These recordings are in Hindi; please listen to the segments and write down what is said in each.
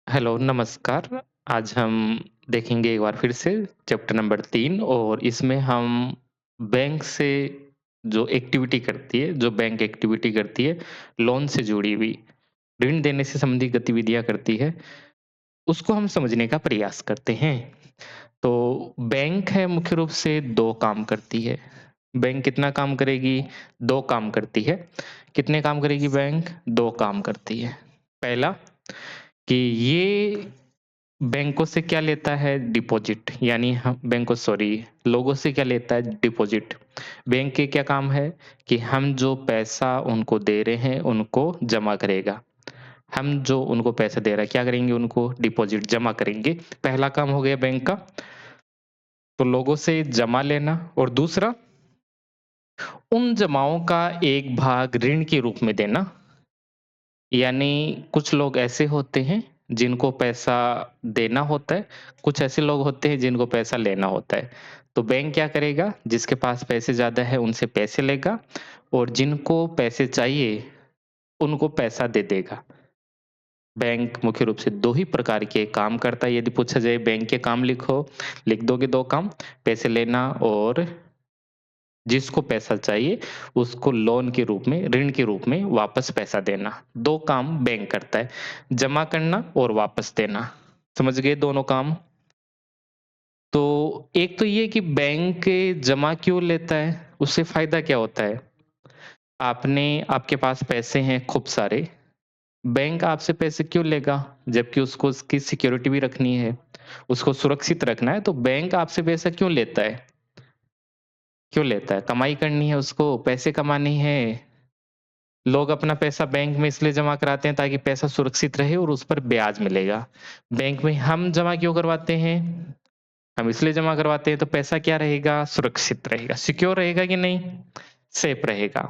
हेलो, नमस्कार। आज हम देखेंगे एक बार फिर से चैप्टर नंबर 3 और इसमें हम बैंक से जो एक्टिविटी करती है, जो बैंक एक्टिविटी करती है, लोन से जुड़ी हुई, ऋण देने से संबंधित गतिविधियाँ करती है, उसको हम समझने का प्रयास करते हैं। तो बैंक है मुख्य रूप से 2 काम करती है। बैंक कितना काम करेगी? 2 काम करती है। कितने काम करेगी बैंक? 2 काम करती है। पहला कि ये बैंकों से क्या लेता है? डिपॉज़िट यानी हम बैंकों सॉरी लोगों से क्या लेता है? डिपॉज़िट। बैंक के क्या काम है कि हम जो पैसा उनको दे रहे हैं, उनको जमा करेगा। हम जो उनको पैसा दे रहे हैं, क्या करेंगे उनको? डिपॉज़िट जमा करेंगे। पहला काम हो गया बैंक का, तो लोगों से जमा लेना और दूसरा उन जमाओं का एक भाग ऋण के रूप में देना। यानी कुछ लोग ऐसे होते हैं जिनको पैसा देना होता है, कुछ ऐसे लोग होते हैं जिनको पैसा लेना होता है। तो बैंक क्या करेगा, जिसके पास पैसे ज़्यादा है उनसे पैसे लेगा और जिनको पैसे चाहिए, उनको पैसा दे देगा। बैंक मुख्य रूप से 2 ही प्रकार के काम करता है। यदि पूछा जाए बैंक के काम लिखो, लिख दोगे 2 काम, पैसे लेना और जिसको पैसा चाहिए उसको लोन के रूप में, ऋण के रूप में वापस पैसा देना। 2 काम बैंक करता है, जमा करना और वापस देना। समझ गए दोनों काम? तो एक तो ये कि बैंक जमा क्यों लेता है? उससे फ़ायदा क्या होता है? आपके पास पैसे हैं खूब सारे, बैंक आपसे पैसे क्यों लेगा? जबकि उसको उसकी सिक्योरिटी भी रखनी है, उसको सुरक्षित रखना है, तो बैंक आपसे पैसा क्यों लेता है? क्यों लेता है? कमाई करनी है उसको, पैसे कमाने हैं। लोग अपना पैसा बैंक में इसलिए जमा कराते हैं ताकि पैसा सुरक्षित रहे और उस पर ब्याज मिलेगा। बैंक में हम जमा क्यों करवाते हैं? हम इसलिए जमा करवाते हैं तो पैसा क्या रहेगा? सुरक्षित रहेगा। सिक्योर रहेगा कि नहीं? सेफ रहेगा।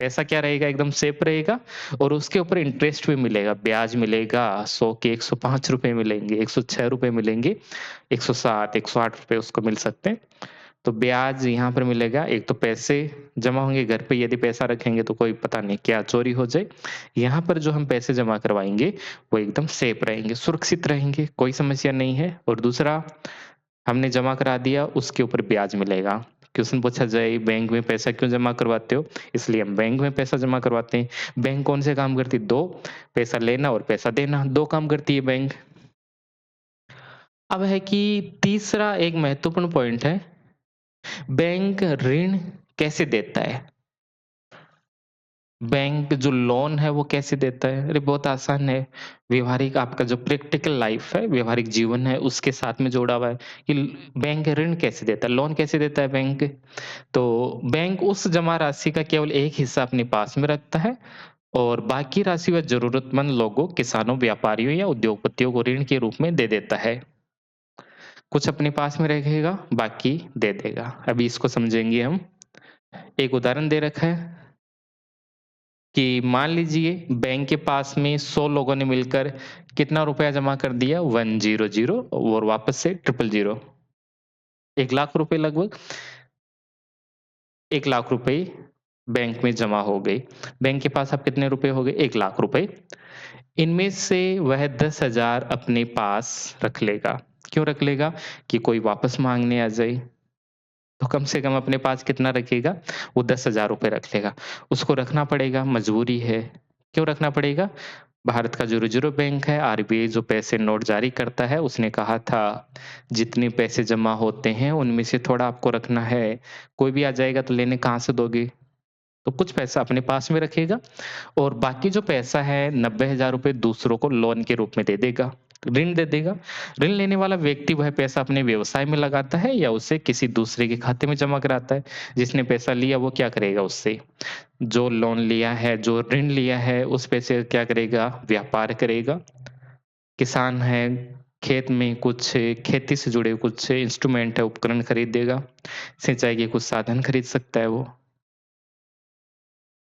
पैसा क्या रहेगा? एकदम सेफ रहेगा और उसके ऊपर इंटरेस्ट भी मिलेगा, ब्याज मिलेगा। 100 के ₹105 मिलेंगे, ₹106 मिलेंगे, 107, ₹108 उसको मिल सकते हैं। तो ब्याज यहाँ पर मिलेगा, एक तो पैसे जमा होंगे घर पे यदि पैसा रखेंगे तो कोई पता नहीं क्या चोरी हो जाए। यहाँ पर जो हम पैसे जमा करवाएँगे, वो एकदम सेफ रहेंगे, सुरक्षित रहेंगे, कोई समस्या नहीं है और दूसरा हमने जमा करा दिया, उसके ऊपर ब्याज मिलेगा। क्वेश्चन पूछा जाए बैंक में पैसा क्यों जमा करवाते हो? इसलिए हम बैंक में पैसा जमा करवाते हैं। बैंक कौन से काम करती है? 2 पैसा लेना और पैसा देना, 2 काम करती है बैंक। अब है कि तीसरा एक महत्वपूर्ण पॉइंट है, बैंक ऋण कैसे देता है? बैंक जो लोन है वो कैसे देता है? अरे बहुत आसान है। व्यवहारिक आपका जो प्रैक्टिकल लाइफ़ है, व्यवहारिक जीवन है उसके साथ में जोड़ा हुआ है कि बैंक ऋण कैसे देता है, लोन कैसे देता है बैंक? तो बैंक उस जमा राशि का केवल एक हिस्सा अपने पास में रखता है और बाकी राशि वह ज़रूरतमंद लोगों, किसानों, व्यापारियों या उद्योगपतियों को ऋण के रूप में दे देता है। कुछ अपने पास में रखेगा, बाकी दे देगा। अभी इसको समझेंगे हम। एक उदाहरण दे रखा है कि मान लीजिए बैंक के पास में 100 लोगों ने मिलकर कितना रुपया जमा कर दिया 100 और वापस से 000 1,00,000 रुपए लगभग 1,00,000 रुपए बैंक में जमा हो गए। बैंक के पास अब कितने रुपए हो गए? 1,00,000 रुपए। इनमें से वह 10,000 अपने पास रख लेगा। क्यों रख लेगा? कि कोई वापस माँगने आ जाए। तो कम से कम अपने पास कितना रखेगा? वो 10,000 रुपए रख लेगा। उसको रखना पड़ेगा, मजबूरी है। क्यों रखना पड़ेगा? भारत का जो रिज़र्व बैंक है, आरबीआई जो पैसे नोट जारी करता है, उसने कहा था, जितने पैसे जमा होते हैं, उनमें से थोड़ा आपको रखना है। कोई भी आ जाएगा तो लेने कहाँ से दोगे? तो कुछ पैसा अपने पास में रखेगा और बाकी जो पैसा है 90,000 रुपए दूसरों को लोन के रूप में दे देगा, ऋण दे देगा। ऋण लेने वाला व्यक्ति वह पैसा अपने व्यवसाय में लगाता है या उसे किसी दूसरे के खाते में जमा कराता है। जिसने पैसा लिया वो क्या करेगा उससे? जो लोन लिया है, जो ऋण लिया है उस पैसे का क्या करेगा? व्यापार करेगा। किसान है, खेत में कुछ खेती से जुड़े कुछ इंस्ट्रूमेंट है, उपकरण खरीदेगा। सिंचाई के कुछ साधन खरीद सकता है वो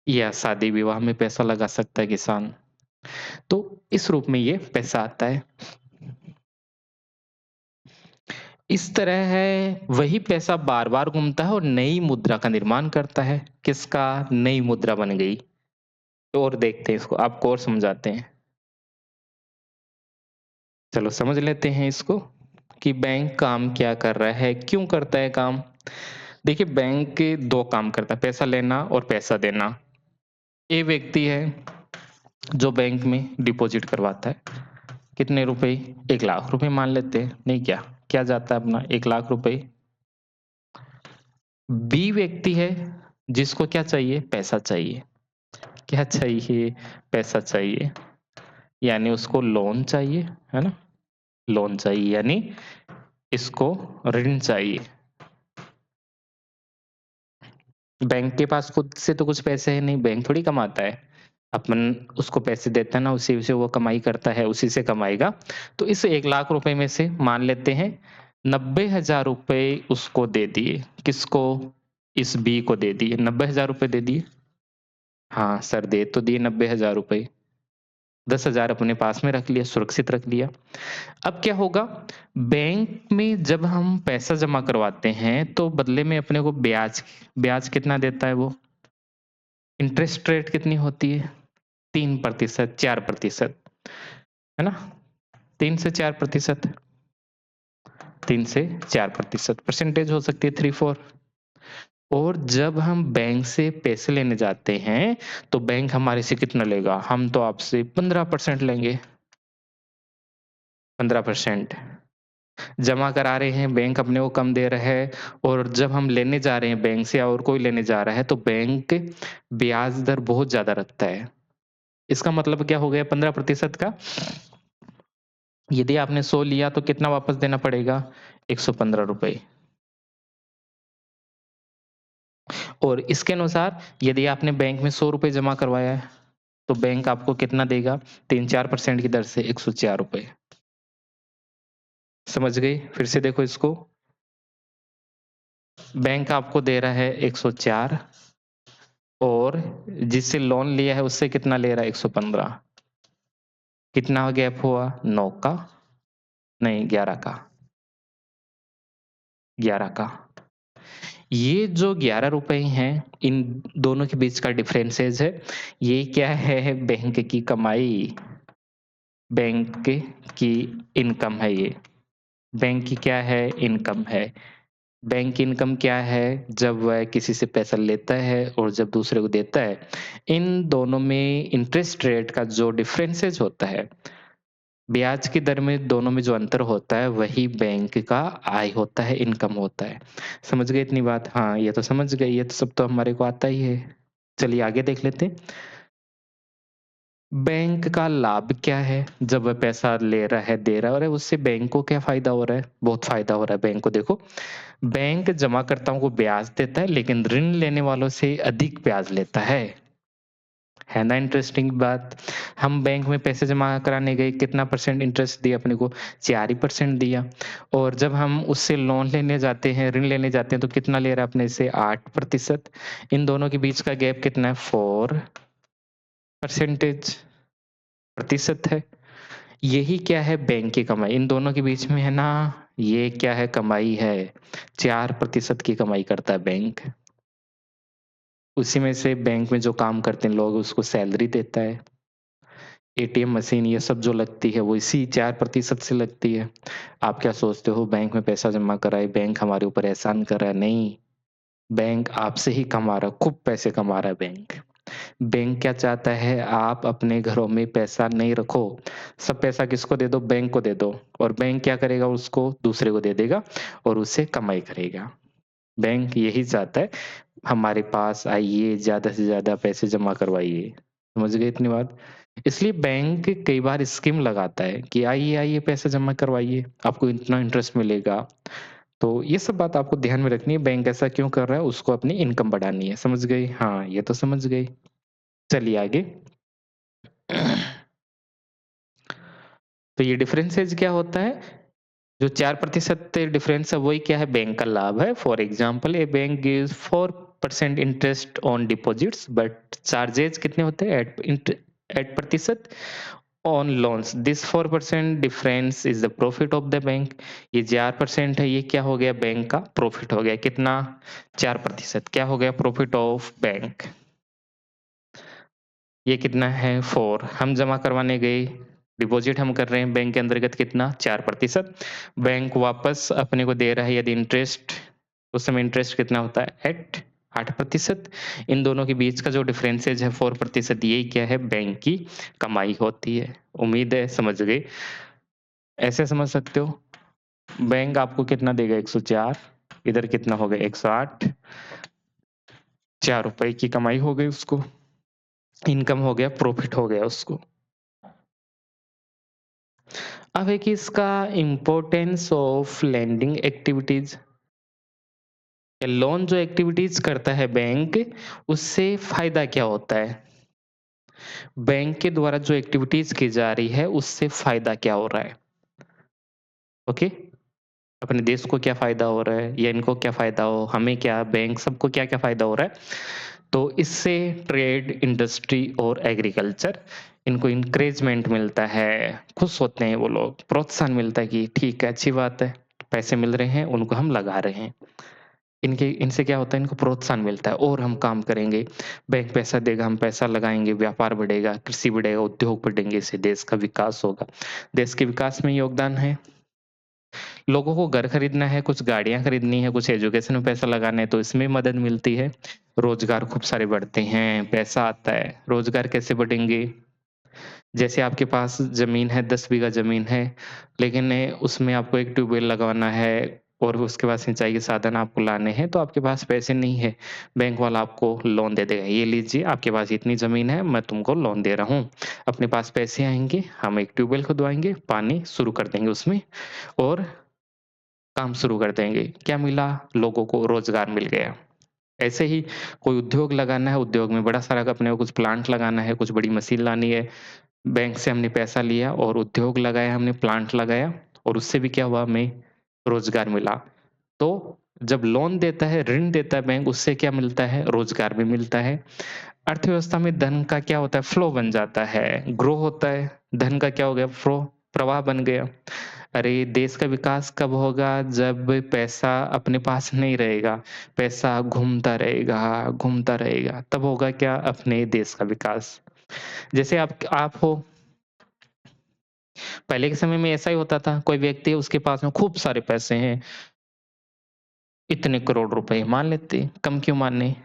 या शादी-विवाह में पैसा लगा सकता है किसान। तो इस रूप में ये पैसा आता है। इस तरह है वही पैसा बार-बार घूमता है और नई मुद्रा का निर्माण करता है। किसका? नई मुद्रा बन गई। तो और देखते हैं इसको, आपको और समझाते हैं। चलो समझ लेते हैं इसको कि बैंक काम क्या कर रहा है, क्यों करता है काम। देखिए बैंक के 2 काम करता है, पैसा लेना और पैसा देना। ए व्यक्ति है जो बैंक में डिपॉज़िट करवाता है। कितने रुपए? 1 लाख रुपए मान लेते हैं, नहीं क्या? क्या जाता है अपना 1 लाख रुपए। बी व्यक्ति है जिसको क्या चाहिए? पैसा चाहिए। क्या चाहिए? पैसा चाहिए। यानी उसको लोन चाहिए, है ना? लोन चाहिए यानी इसको ऋण चाहिए। बैंक के पास खुद से तो कुछ पैसे है नहीं, बैंक थोड़ी कमाता है। अपन उसको पैसे देते हैं ना, उसी से वो कमाई करता है, उसी से कमाएगा। तो इस 1 लाख रुपए में से मान लेते हैं 90,000 रुपए उसको दे दिए। किसको? इस बी को दे दिए, 90,000 रुपए दे दिए। हाँ, सर दे तो दिए 90,000 रुपए। 10,000 अपने पास में रख लिया, सुरक्षित रख लिया। अब क्या होगा? बैंक में जब हम पैसा जमा करवाते हैं, तो बदले में अपने को ब्याज ब्याज कितना देता है वो? इंटरेस्ट रेट कितनी होती है? 3% 4%, है ना? 3 से 4%, 3 से 4% परसेंटेज हो सकती है 3-4। और जब हम बैंक से पैसे लेने जाते हैं, तो बैंक हमारे से कितना लेगा? हम तो आपसे 15% लेंगे। 15% जमा करा रहे हैं, बैंक अपने को कम दे रहा है और जब हम लेने जा रहे हैं बैंक से और कोई लेने जा रहा है, तो बैंक ब्याज दर बहुत ज़्यादा रखता है। इसका मतलब क्या हो गया 15% का? यदि आपने 100 लिया तो कितना वापस देना पड़ेगा? 115 रुपए। और इसके अनुसार यदि आपने बैंक में 100 रुपए जमा करवाया है, तो बैंक आपको कितना देगा? 3-4% की दर से 104 रुपए। समझ गए? फिर से देखो इसको। बैंक आपको दे रहा है 104 और जिससे लोन लिया है उससे कितना ले रहा है? 115। कितना गैप हुआ? 9 का? नहीं 11 का। 11 का। ये जो 11 रुपए हैं, इन दोनों के बीच का डिफरेंसेस है। ये क्या है? बैंक की कमाई, बैंक की इनकम है ये। बैंक की क्या है? इनकम है। बैंक की इनकम क्या है? जब वह किसी से पैसा लेता है और जब दूसरे को देता है, इन दोनों में इंटरेस्ट रेट का जो डिफरेंसेस होता है, ब्याज की दर में दोनों में जो अंतर होता है, वही बैंक का आय होता है, इनकम होता है। समझ गए इतनी बात? हाँ, ये तो समझ गए, ये तो सब तो हमारे को आता ही है। चलिए आगे देख लेते हैं। बैंक का लाभ क्या है? जब वह पैसा ले रहा है, दे रहा है और उससे बैंक को क्या फ़ायदा हो रहा है? बहुत फ़ायदा हो रहा है बैंक को देखो। बैंक जमाकर्ताओं को ब्याज देता है, लेकिन ऋण लेने वालों से अधिक ब्याज लेता है। है ना इंटरेस्टिंग बात? हम बैंक में पैसे जमा कराने गए, कितना परसेंट इंटरेस्ट दिया अपने को? 4 ही परसेंट दिया। और जब हम उससे लोन लेने जाते हैं, ऋण लेने जाते हैं, तो कितना ले रहा है अपने से? 8%। इन दोनों के बीच का गैप कितना है? 4 परसेंटेज प्रतिशत है। यही क्या है? बैंक की कमाई। इन दोनों के बीच में है ना, ये क्या है? कमाई है। 4% की कमाई करता है बैंक। उसी में से बैंक में जो काम करते हैं लोग, उसको सैलरी देता है। एटीएम मशीन ये सब जो लगती है, वो इसी 4% से लगती है। आप क्या सोचते हो बैंक में पैसा जमा कराए, बैंक हमारे ऊपर एहसान कर रहा है? नहीं, बैंक आपसे ही कमा रहा है, खूब पैसे कमा रहा है बैंक। बैंक क्या चाहता है? आप अपने घरों में पैसा नहीं रखो, सब पैसा किसको दे दो? बैंक को दे दो। और बैंक क्या करेगा? उसको दूसरे को दे देगा और उससे कमाई करेगा। बैंक यही चाहता है, हमारे पास आइए, ज़्यादा से ज़्यादा पैसे जमा करवाइए। समझ गए इतनी बात? इसलिए बैंक कई बार स्कीम लगाता है कि आइए, आइए पैसा जमा करवाइए, आपको इतना इंटरेस्ट मिलेगा। तो ये सब बात आपको ध्यान में रखनी है, बैंक ऐसा क्यों कर रहा है? उसको अपनी इनकम बढ़ानी है। समझ गए? हाँ, ये तो समझ गए। चलिए आगे। तो ये डिफरेंसेस क्या होता है? जो 4% डिफरेंस है वही क्या है? बैंक का लाभ है। For example A bank gives 4% interest on deposits but charges कितने होते हैं? 8% on loans. This 4% difference is the profit of the bank. ये 4% है, ये क्या हो गया? बैंक का प्रॉफिट हो गया। कितना? 4%। क्या हो गया? Profit of bank. ये कितना है? 4। हम जमा करवाने गए, डिपॉज़िट हम कर रहे हैं बैंक के अंतर्गत कितना 4%। बैंक वापस अपने को दे रहा है यदि इंटरेस्ट, उस समय इंटरेस्ट कितना होता है एट 8%। इन दोनों के बीच का जो डिफरेंसेज है 4%, यही क्या है बैंक की कमाई होती है। उम्मीद है समझ गए। ऐसे समझ सकते हो, बैंक आपको कितना देगा 104, इधर कितना हो गया 108, ₹4 की कमाई हो गई उसको, इनकम हो गया, प्रॉफिट हो गया उसको। अब है कि इसका importance of lending activities. Loan जो एक्टिविटीज करता है बैंक, उससे फायदा क्या होता है? बैंक के द्वारा जो एक्टिविटीज की जा रही है उससे फायदा क्या हो रहा है? ओके, अपने देश को क्या फायदा हो रहा है या इनको क्या फायदा हो, हमें क्या, बैंक सबको क्या क्या फायदा हो रहा है? तो इससे ट्रेड, इंडस्ट्री और एग्रीकल्चर, इनको इंकरेजमेंट मिलता है, खुश होते हैं वो लोग, प्रोत्साहन मिलता है कि ठीक है, अच्छी बात है, पैसे मिल रहे हैं, उनको हम लगा रहे हैं। इनके इनसे क्या होता है, इनको प्रोत्साहन मिलता है और हम काम करेंगे। बैंक पैसा देगा, हम पैसा लगाएँगे, व्यापार बढ़ेगा, कृषि बढ़ेगा, उद्योग बढ़ेंगे, इससे देश का विकास होगा। देश के विकास में योगदान है। लोगों को घर खरीदना है, कुछ गाड़ियाँ खरीदनी है, कुछ एजुकेशन में पैसा लगाना है, तो इसमें मदद मिलती है। रोज़गार खूब सारे बढ़ते हैं, पैसा आता है। रोज़गार कैसे बढ़ेंगे? जैसे आपके पास ज़मीन है, 10 बीघा ज़मीन है, लेकिन उसमें आपको एक ट्यूबवेल लगवाना है और उसके बाद सिंचाई के साधन आपको लाने हैं, तो आपके पास पैसे नहीं है। बैंक वाला आपको लोन दे देगा, "ये लीजिए, आपके पास इतनी ज़मीन है, मैं तुमको लोन दे रहा हूँ।" अपने पास पैसे आएँगे, हम एक ट्यूबवेल खुदवाएँगे, पानी शुरू कर देंगे उसमें और काम शुरू कर देंगे। क्या मिला? लोगों को रोज़गार मिल गया। ऐसे ही कोई उद्योग लगाना है, उद्योग में बड़ा सारा अपने को कुछ प्लांट लगाना है, कुछ बड़ी मशीन लानी है, बैंक से हमने पैसा लिया और उद्योग लगाया हमने, प्लांट लगाया और उससे भी क्या हुआ, हमें रोज़गार मिला। तो जब लोन देता है, ऋण देता है बैंक, उससे क्या मिलता है? रोज़गार भी मिलता है। अर्थव्यवस्था में धन का क्या होता है? फ्लो बन जाता है, ग्रो होता है। धन का क्या हो गया? फ्लो, प्रवाह बन गया। अरे! देश का विकास कब होगा? जब पैसा अपने पास नहीं रहेगा, पैसा घूमता रहेगा, तब होगा क्या? अपने देश का विकास। जैसे आप हो, पहले के समय में ऐसा ही होता था, कोई व्यक्ति है उसके पास में खूब सारे पैसे हैं, इतने करोड़ रुपए मान लेते, कम क्यों माने?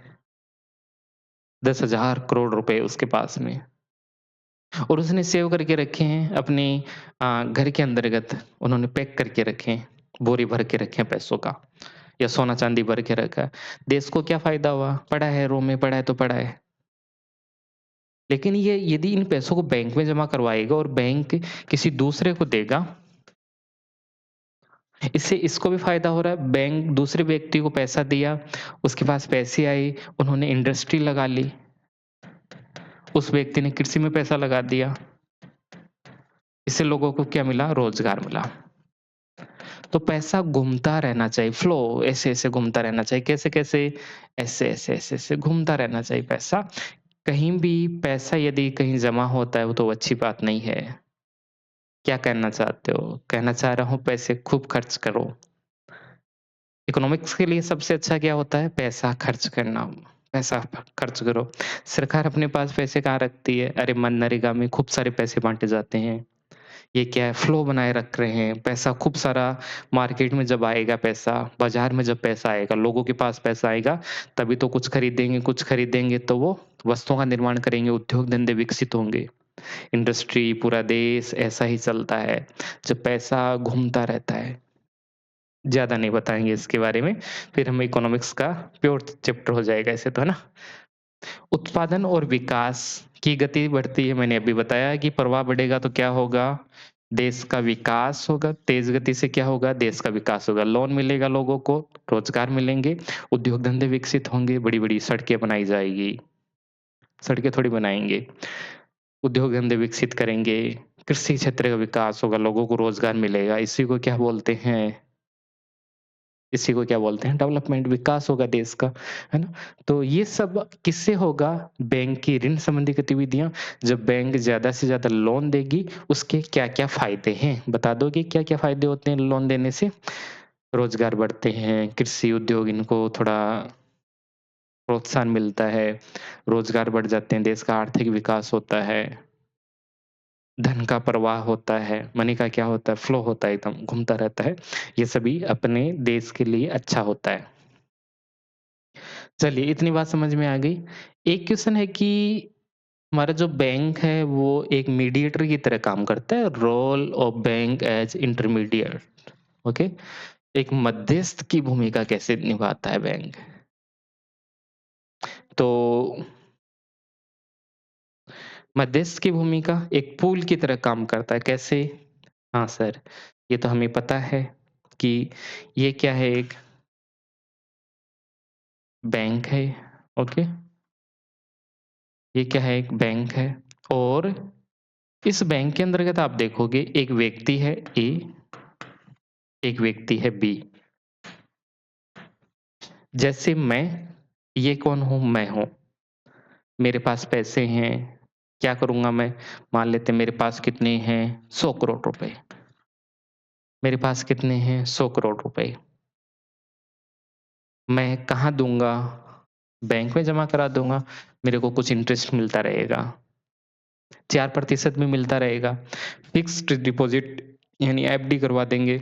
10,000 करोड़ रुपए उसके पास में और उसने सेव करके रखे हैं अपने घर के अंतर्गत, उन्होंने पैक करके रखे हैं, बोरी भर के रखे हैं पैसों का या सोना-चांदी भर के रखा है। देश को क्या फ़ायदा हुआ? पड़ा है रो में, पड़ा है तो पड़ा है। लेकिन ये यदि इन पैसों को बैंक में जमा करवाएगा और बैंक किसी दूसरे को देगा, इससे इसको भी फ़ायदा हो रहा है, बैंक दूसरे व्यक्ति को पैसा दिया, उसके पास पैसे आए, उन्होंने इंडस्ट्री लगा ली, उस व्यक्ति ने कृषि में पैसा लगा दिया, इससे लोगों को क्या मिला? रोज़गार मिला। तो पैसा घूमता रहना चाहिए, फ्लो ऐसे-ऐसे घूमता रहना चाहिए। कैसे-कैसे? ऐसे-ऐसे घूमता रहना चाहिए पैसा। कहीं भी पैसा यदि कहीं जमा होता है, वो तो अच्छी बात नहीं है। क्या कहना चाहते हो? कहना चाह रहा हूँ पैसे खूब खर्च करो। इकोनॉमिक्स के लिए सबसे अच्छा क्या होता है? पैसा खर्च करना। पैसा खर्च करो। सरकार अपने पास पैसे कहाँ रखती है? अरे मनरेगा में खूब सारे पैसे बाँटे जाते हैं। ये क्या है, फ्लो बनाए रख रहे हैं, पैसा खूब सारा मार्केट में जब आएगा पैसा, बाज़ार में जब पैसा आएगा, लोगों के पास पैसा आएगा, तभी तो कुछ खरीदेंगे तो वो वस्तुओं का निर्माण करेंगे, उद्योग धंधे विकसित होंगे। इंडस्ट्री, पूरा देश ऐसा ही चलता है, जब पैसा घूमता रहता है। ज़्यादा नहीं बताएँगे इसके बारे में, फिर हम इकोनॉमिक्स का प्योर चैप्टर हो जाएगा ऐसे तो, है ना? उत्पादन और विकास की गति बढ़ती है, मैंने अभी बताया कि प्रवाह बढ़ेगा तो क्या होगा? देश का विकास होगा, तेज़ गति से क्या होगा? देश का विकास होगा। लोन मिलेगा लोगों को, रोज़गार मिलेंगे, उद्योग धंधे विकसित होंगे, बड़ी-बड़ी सड़कें बनाई जाएगी। सड़कें थोड़ी बनाएँगे, उद्योग धंधे विकसित करेंगे, कृषि क्षेत्र का विकास होगा, लोगों को रोज़गार मिलेगा। इसी को क्या बोलते हैं? इसी को क्या बोलते हैं? डेवलपमेंट, विकास होगा देश का, है ना? तो ये सब किससे होगा? बैंक की ऋण संबंधी गतिविधियाँ। जब बैंक ज़्यादा से ज़्यादा लोन देगी, उसके क्या-क्या फ़ायदे हैं? बता दोगे क्या-क्या फ़ायदे होते हैं लोन देने से? रोज़गार बढ़ते हैं, कृषि उद्योग इनको थोड़ा प्रोत्साहन मिलता है, रोज़गार बढ़ जाते हैं, देश का आर्थिक विकास होता है। धन का प्रवाह होता है, मनी का क्या होता है, फ्लो होता है एकदम, घूमता रहता है। ये सभी अपने देश के लिए अच्छा होता है। चलिए इतनी बात समझ में आ गई। एक क्वेश्चन है कि हमारा जो बैंक है वो एक मीडिएटर की तरह काम करता है, role of bank as intermediate, okay? एक मध्यस्थ की भूमिका कैसे निभाता है बैंक? तो मध्यस्थ की भूमिका एक पुल की तरह काम करता है, कैसे? हाँ सर, ये तो हमें पता है कि ये क्या है, एक बैंक है, ओके? ये क्या है, एक बैंक है और इस बैंक के अंतर्गत आप देखोगे एक व्यक्ति है ए, एक व्यक्ति है बी। जैसे मैं, ये कौन हूँ? मैं हूँ। मेरे पास पैसे हैं, क्या करूँगा मैं? मान लेते हैं मेरे पास कितने हैं? 100 करोड़ रुपए। मेरे पास कितने हैं? 100 करोड़ रुपए। मैं कहाँ दूँगा? बैंक में जमा करा दूँगा। मेरे को कुछ इंटरेस्ट मिलता रहेगा। 4% में मिलता रहेगा। फिक्स्ड डिपॉज़िट यानी एफडी करवा देंगे,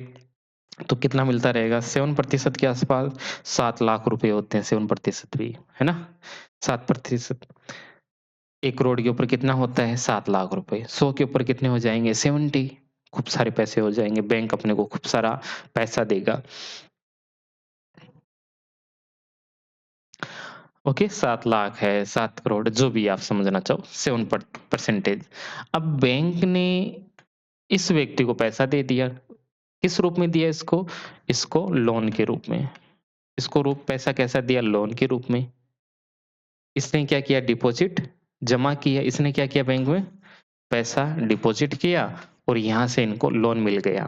तो कितना मिलता रहेगा? 7% के आस-पास 7 लाख रुपए होते हैं 7% भी, है ना? 7% 1 करोड़ के ऊपर कितना होता है? 7 लाख रुपए। 100 के ऊपर कितने हो जाएँगे? 70, खूब सारे पैसे हो जाएँगे। बैंक अपने को खूब सारा पैसा देगा। ओके, 7 लाख है, 7 करोड़ जो भी आप समझना चाहो, 7 परसेंटेज। अब बैंक ने इस व्यक्ति को पैसा दे दिया। किस रूप में दिया इसको? इसको लोन के रूप में। इसको रूप पैसा कैसा दिया? लोन के रूप में। इसने क्या किया? डिपॉज़िट जमा किया। इसने क्या किया बैंक में? पैसा डिपॉज़िट किया और यहाँ से इनको लोन मिल गया।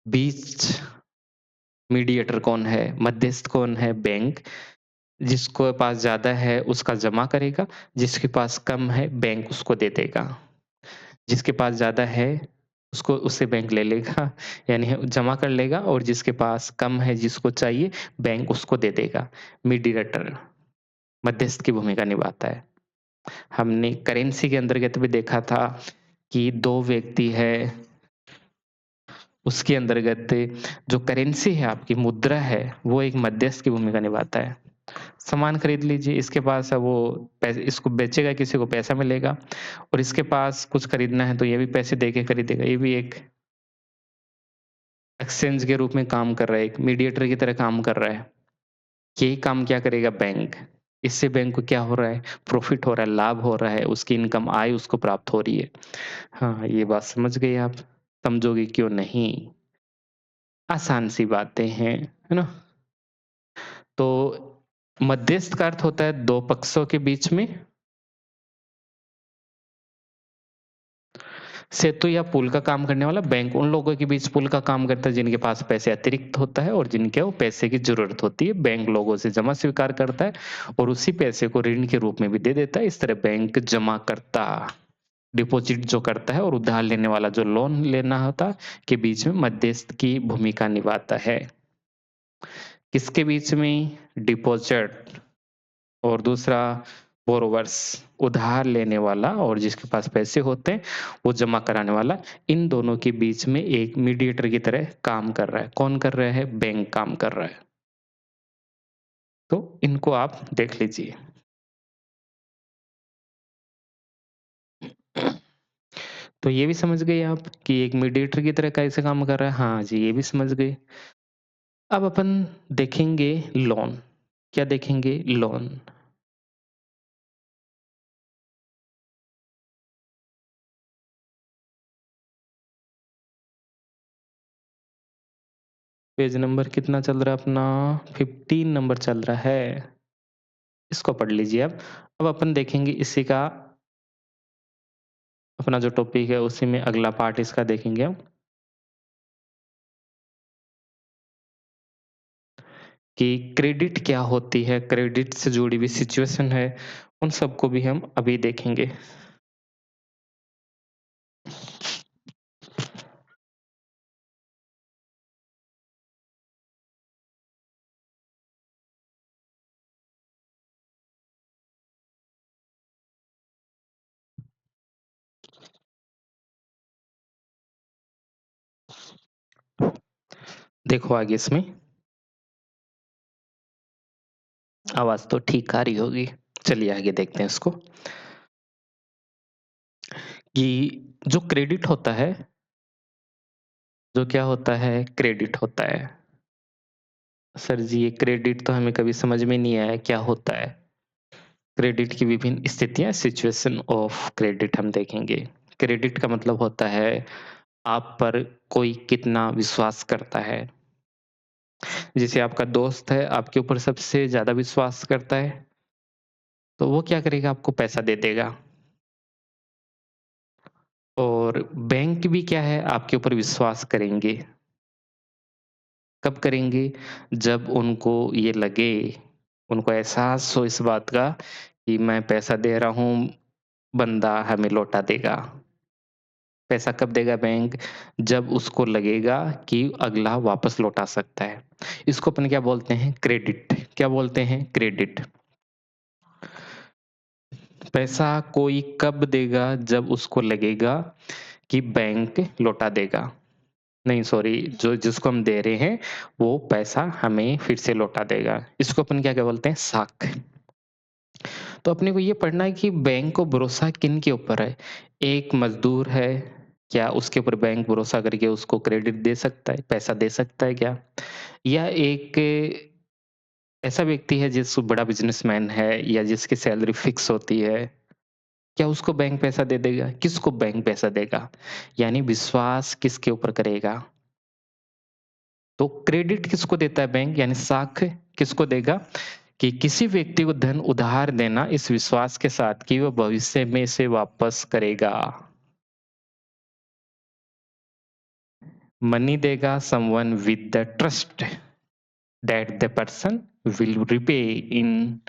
बीच मीडिएटर कौन है? मध्यस्थ कौन है? बैंक। जिसके पास ज़्यादा है उसका जमा करेगा, जिसके पास कम है बैंक उसको दे देगा। जिसके पास ज़्यादा है उसको उससे बैंक ले लेगा यानी जमा कर लेगा और जिसके पास कम है जिसको चाहिए बैंक उसको दे देगा। मीडिएटर मध्यस्थ की भूमिका निभाता है। हमने करेंसी के अंतर्गत भी देखा था कि 2 व्यक्ति है, उसके अंतर्गत जो करेंसी है आपकी मुद्रा है, वो एक मध्यस्थ की भूमिका निभाता है। सामान खरीद लीजिए, इसके पास है वो पैसे इसको बेचेगा, किसी को पैसा मिलेगा और इसके पास कुछ खरीदना है तो ये भी पैसे दे के खरीदेगा। ये भी एक एक्सचेंज के रूप में काम कर रहा है, एक मीडिएटर की तरह काम कर रहा है। यही काम क्या करेगा बैंक? इससे बैंक को क्या हो रहा है? प्रॉफ़िट हो रहा है, लाभ हो रहा है, उसकी इनकम आय उसको प्राप्त हो रही है। हाँ, ये बात समझ गए आप? समझोगे क्यों नहीं? आसान सी बातें हैं, है ना? तो मध्यस्थ का अर्थ होता है 2 पक्षों के बीच में सेतु या पुल का काम करने वाला बैंक उन लोगों के बीच पुल का काम करता है जिनके पास पैसे अतिरिक्त होता है और जिनके वो पैसे की ज़रूरत होती है। बैंक लोगों से जमा स्वीकार करता है और उसी पैसे को ऋण के रूप में भी दे देता है। इस तरह बैंक जमाकर्ता डिपॉज़िट जो करता है और उधार लेने वाला जो लोन लेना होता है के बीच में मध्यस्थ की भूमिका निभाता है। किसके बीच में? डिपॉज़िट और दूसरा बोरोवर्स उधार लेने वाला और जिसके पास पैसे होते हैं वो जमा कराने वाला, इन दोनों के बीच में एक मीडिएटर की तरह काम कर रहा है। कौन कर रहा है? बैंक काम कर रहा है। तो इनको आप देख लीजिए। तो ये भी समझ गए आप कि एक मीडिएटर की तरह कैसे काम कर रहा है? हाँ जी, ये भी समझ गए। अब अपन देखेंगे लोन। क्या देखेंगे? लोन। पेज नंबर कितना चल रहा है अपना? 15 नंबर चल रहा है। इसको पढ़ लीजिए अब। अब अपन देखेंगे इसी का अपना जो टॉपिक है उसी में अगला पार्ट इसका देखेंगे हम कि क्रेडिट क्या होती है, क्रेडिट से जुड़ी हुई सिचुएशन है, उन सबको भी हम अभी देखेंगे। देखो आगे इसमें आवाज़ तो ठीक आ रही होगी। चलिए आगे देखते हैं इसको कि जो क्रेडिट होता है, जो क्या होता है? क्रेडिट होता है। सर जी, ये क्रेडिट तो हमें कभी समझ में नहीं आया क्या होता है? क्रेडिट की विभिन्न स्थितियाँ सिचुएशन ऑफ क्रेडिट हम देखेंगे। क्रेडिट का मतलब होता है आप पर कोई कितना विश्वास करता है। जैसे आपका दोस्त है, आपके ऊपर सबसे ज़्यादा विश्वास करता है, तो वो क्या करेगा आपको पैसा दे देगा। और बैंक भी क्या है आपके ऊपर विश्वास करेंगे। कब करेंगे? जब उनको ये लगे, उनको एहसास हो इस बात का कि मैं पैसा दे रहा हूँ, बंदा हमें लौटा देगा। पैसा कब देगा बैंक? जब उसको लगेगा कि अगला वापस लौटा सकता है। इसको अपन क्या बोलते हैं? क्रेडिट। क्या बोलते हैं? क्रेडिट। पैसा कोई कब देगा? जब उसको लगेगा कि बैंक लौटा देगा। नहीं सॉरी, जो जिसको हम दे रहे हैं, वो पैसा हमें फिर से लौटा देगा। इसको अपन क्या क्या बोलते हैं? साख। तो अपने को ये पढ़ना है कि बैंक को भरोसा किन के ऊपर है? एक मज़दूर है, क्या उसके ऊपर बैंक भरोसा करके उसको क्रेडिट दे सकता है, पैसा दे सकता है क्या? या एक ऐसा व्यक्ति है जिस बड़ा बिज़नेसमैन है या जिसकी सैलरी फिक्स होती है, क्या उसको बैंक पैसा दे देगा? किसको बैंक पैसा देगा? यानी विश्वास किसके ऊपर करेगा? तो क्रेडिट किसको देता है बैंक यानी साख किसको देगा? कि किसी व्यक्ति को धन उधार देना इस विश्वास के साथ कि वह भविष्य में इसे वापस करेगा। मनी देगा someone with the trust that the person will repay in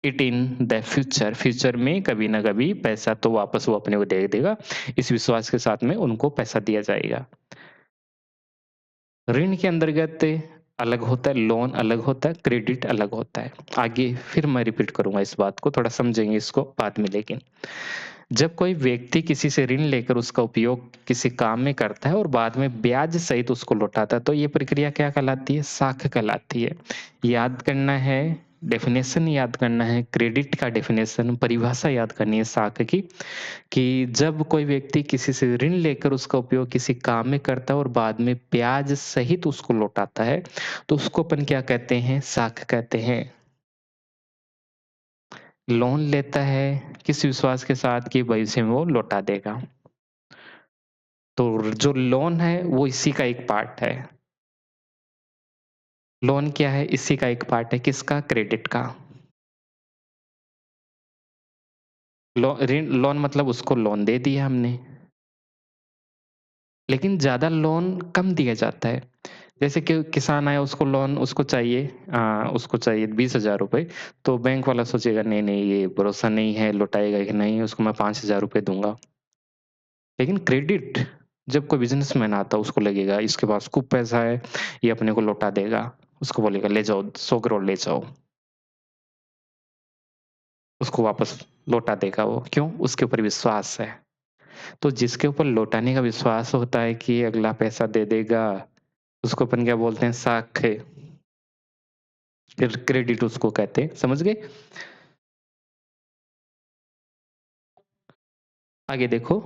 it in the future. Future में कभी ना कभी पैसा तो वापस वो अपने को दे देगा। इस विश्वास के साथ में उनको पैसा दिया जाएगा। ऋण के अंतर्गत अलग होता है, लोन अलग होता है, क्रेडिट अलग होता है। आगे फिर मैं रिपीट करूँगा इस बात को, थोड़ा समझेंगे इसको बाद में लेकिन। जब कोई व्यक्ति किसी से ऋण लेकर उसका उपयोग किसी काम में करता है और बाद में ब्याज सहित उसको लौटाता है, तो ये प्रक्रिया क्या कहलाती है? साख कहलाती है। याद करना है, डेफिनेशन याद करना है, क्रेडिट का डेफिनेशन, परिभाषा याद करनी है साख की। कि जब कोई व्यक्ति किसी से ऋण लेकर उसका उपयोग किसी काम में करता है और बाद में ब्याज सहित उसको लौटाता है, तो उसको अपन क्या कहते हैं? साख कहते हैं। लोन लेता है किस विश्वास के साथ कि भविष्य में वो लौटा देगा। तो जो लोन है वो इसी का एक पार्ट है। लोन क्या है? इसी का एक पार्ट है, किसका? क्रेडिट का। ऋण लोन मतलब उसको लोन दे दिया हमने, लेकिन ज़्यादा लोन कम दिया जाता है। जैसे कि किसान आया उसको लोन उसको चाहिए ₹20,000, तो बैंक वाला सोचेगा नहीं, नहीं ये भरोसा नहीं है, लौटाएगा कि नहीं, उसको मैं ₹5,000 दूँगा। लेकिन क्रेडिट जब कोई बिज़नेसमैन आता है उसको लगेगा इसके पास खूब पैसा है, ये अपने को लौटा देगा। उसको बोलेगा ले जाओ 100 करोड़ ले जाओ, उसको वापस लौटा देगा वो। क्यों? उसके ऊपर विश्वास है। तो जिसके ऊपर लौटाने का विश्वास होता है कि अगला पैसा दे देगा, उसको अपन क्या बोलते हैं? साख। फिर क्रेडिट उसको कहते हैं, समझ गए? आगे देखो,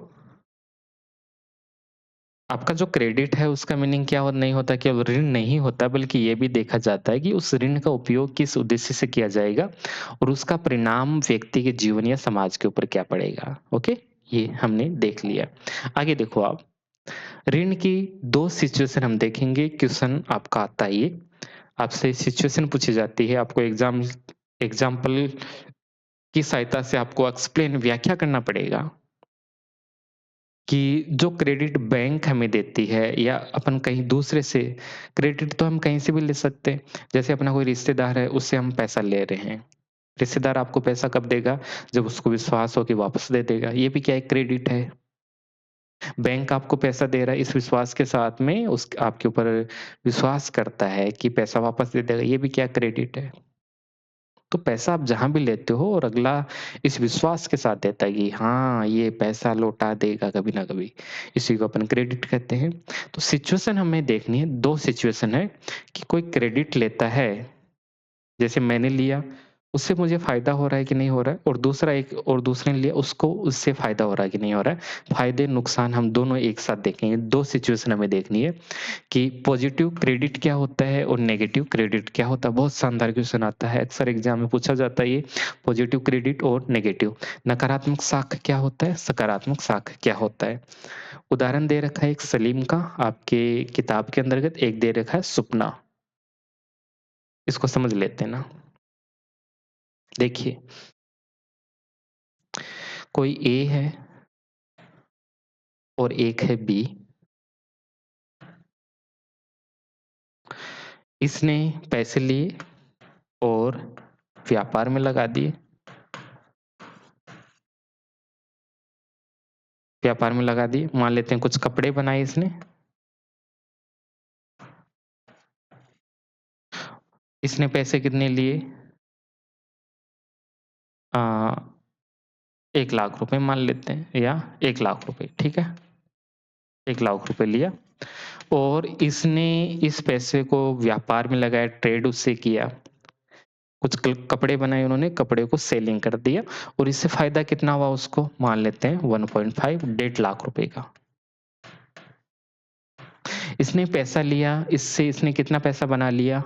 आपका जो क्रेडिट है उसका मीनिंग क्या हो नहीं होता, केवल ऋण नहीं होता बल्कि ये भी देखा जाता है कि उस ऋण का उपयोग किस उद्देश्य से किया जाएगा और उसका परिणाम व्यक्ति के जीवन या समाज के ऊपर क्या पड़ेगा। ओके, ये हमने देख लिया। आगे देखो आप, ऋण की 2 सिचुएशन हम देखेंगे। क्वेश्चन आपका आता है ये, आपसे सिचुएशन पूछी जाती है, आपको एग्जाम्पल की सहायता से आपको एक्सप्लेन व्याख्या करना पड़ेगा कि जो क्रेडिट बैंक हमें देती है या अपन कहीं दूसरे से, क्रेडिट तो हम कहीं से भी ले सकते हैं। जैसे अपना कोई रिश्तेदार है, उससे हम पैसा ले रहे हैं। रिश्तेदार आपको पैसा कब देगा? जब उसको विश्वास हो कि वापस दे देगा। ये भी क्या है? क्रेडिट है। बैंक आपको पैसा दे रहा है इस विश्वास के साथ में, उस आपके ऊपर विश्वास करता है कि पैसा वापस दे देगा। ये भी क्या? क्रेडिट है। तो पैसा आप जहाँ भी लेते हो और अगला इस विश्वास के साथ देता है कि हाँ, ये पैसा लौटा देगा कभी ना कभी। इसी को अपन क्रेडिट कहते हैं। तो सिचुएशन हमें देखनी है, 2 सिचुएशन है कि कोई क्रेडिट लेता है, जैसे मैंने लिया, उससे मुझे फ़ायदा हो रहा है कि नहीं हो रहा है, और दूसरे ने लिया, उसको उससे फ़ायदा हो रहा है कि नहीं हो रहा है। फ़ायदे-नुकसान हम दोनों एक साथ देखेंगे। 2 सिचुएशन हमें देखनी है कि पॉजिटिव क्रेडिट क्या होता है और नेगेटिव क्रेडिट क्या होता है। बहुत शानदार क्वेश्चन आता है, अक्सर एग्ज़ाम में पूछा जाता है ये, पॉजिटिव क्रेडिट और नेगेटिव। नकारात्मक साख क्या होता है, सकारात्मक साख क्या होता है। उदाहरण दे रखा है एक सलीम का आपके किताब के अंतर्गत, एक दे रखा है सुपना। इसको समझ लेते हैं ना। देखिए, कोई ए है और एक है बी। इसने पैसे लिए और व्यापार में लगा दिए। व्यापार में लगा दिए, मान लेते हैं कुछ कपड़े बनाए इसने। इसने पैसे कितने लिए? अ, 1 लाख रुपए मान लेते हैं, या 1 लाख रुपए, ठीक है? 1 लाख रुपए लिया और इसने इस पैसे को व्यापार में लगाया, ट्रेड उससे किया। कुछ कपड़े बनाए उन्होंने, कपड़े को सेलिंग कर दिया और इससे फ़ायदा कितना हुआ उसको? मान लेते हैं 1.5, 1.5 लाख रुपए का। इसने पैसा लिया, इससे इसने कितना पैसा बना लिया?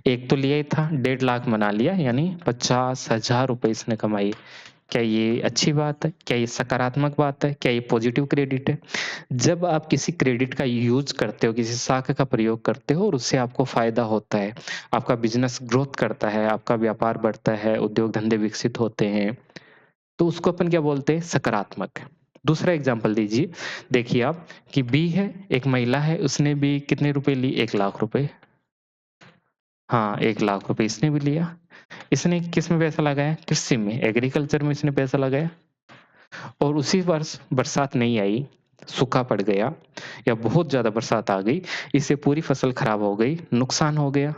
एक तो लिया ही था, 1.5 लाख बना लिया, यानी 50,000 रुपए इसने कमाए। क्या ये अच्छी बात है? क्या ये सकारात्मक बात है? क्या ये पॉजिटिव क्रेडिट है? जब आप किसी क्रेडिट का यूज़ करते हो, किसी शाखा का प्रयोग करते हो और उससे आपको फ़ायदा होता है, आपका बिज़नेस ग्रोथ करता है, आपका व्यापार बढ़ता है, उद्योग धंधे विकसित होते हैं, तो उसको अपन क्या बोलते हैं? सकारात्मक। दूसरा एग्ज़ाम्पल दीजिए, देखिए आप कि बी है, एक महिला है, उसने भी कितने रुपए लिए? 1 लाख रुपए। हाँ, 1 लाख रुपए इसने भी लिया। इसने किसमें पैसा लगाया? कृषि में, एग्रीकल्चर में इसने पैसा लगाया और उसी वर्ष बरसात नहीं आई, सूखा पड़ गया या बहुत ज़्यादा बरसात आ गई, इससे पूरी फसल खराब हो गई, नुकसान हो गया।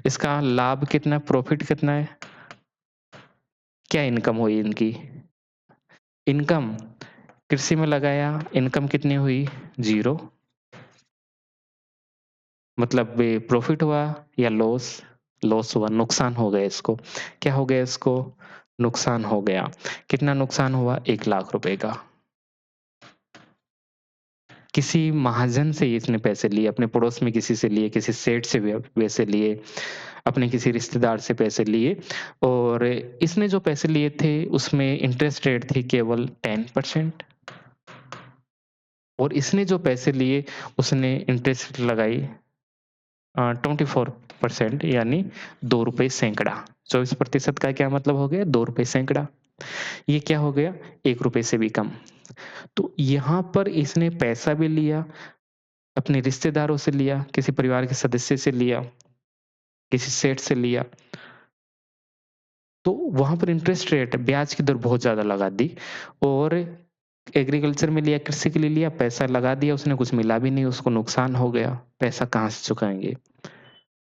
इसका लाभ कितना, प्रॉफ़िट कितना है? क्या इनकम हुई इनकी? इनकम, कृषि में लगाया, इनकम कितनी हुई? 0। मतलब प्रॉफ़िट हुआ या लॉस? लॉस हुआ, नुकसान हो गया इसको। क्या हो गया इसको? नुकसान हो गया। कितना नुकसान हुआ? 1 लाख रुपए का। किसी महाजन से इसने पैसे लिए, अपने पड़ोस में किसी से लिए, किसी सेठ से भी पैसे लिए, अपने किसी रिश्तेदार से पैसे लिए और इसने जो पैसे लिए थे उसमें इंटरेस्ट रेट थी केवल 10% और इसने जो पैसे लिए उसने इंटरेस्ट लगाई 24% यानी ₹2 सैकड़ा। 24% का क्या मतलब हो गया? ₹2 सैकड़ा। ये क्या हो गया? ₹1 से भी कम। तो यहाँ पर इसने पैसा भी लिया, अपने रिश्तेदारों से लिया, किसी परिवार के सदस्य से लिया, किसी सेठ से लिया, तो वहाँ पर इंटरेस्ट रेट ब्याज की दर बहुत ज़्यादा लगा दी और एग्रीकल्चर में लिया, कृषि के लिए लिया, पैसा लगा दिया, उसने कुछ मिला भी नहीं, उसको नुकसान हो गया। पैसा कहाँ से चुकाएँगे?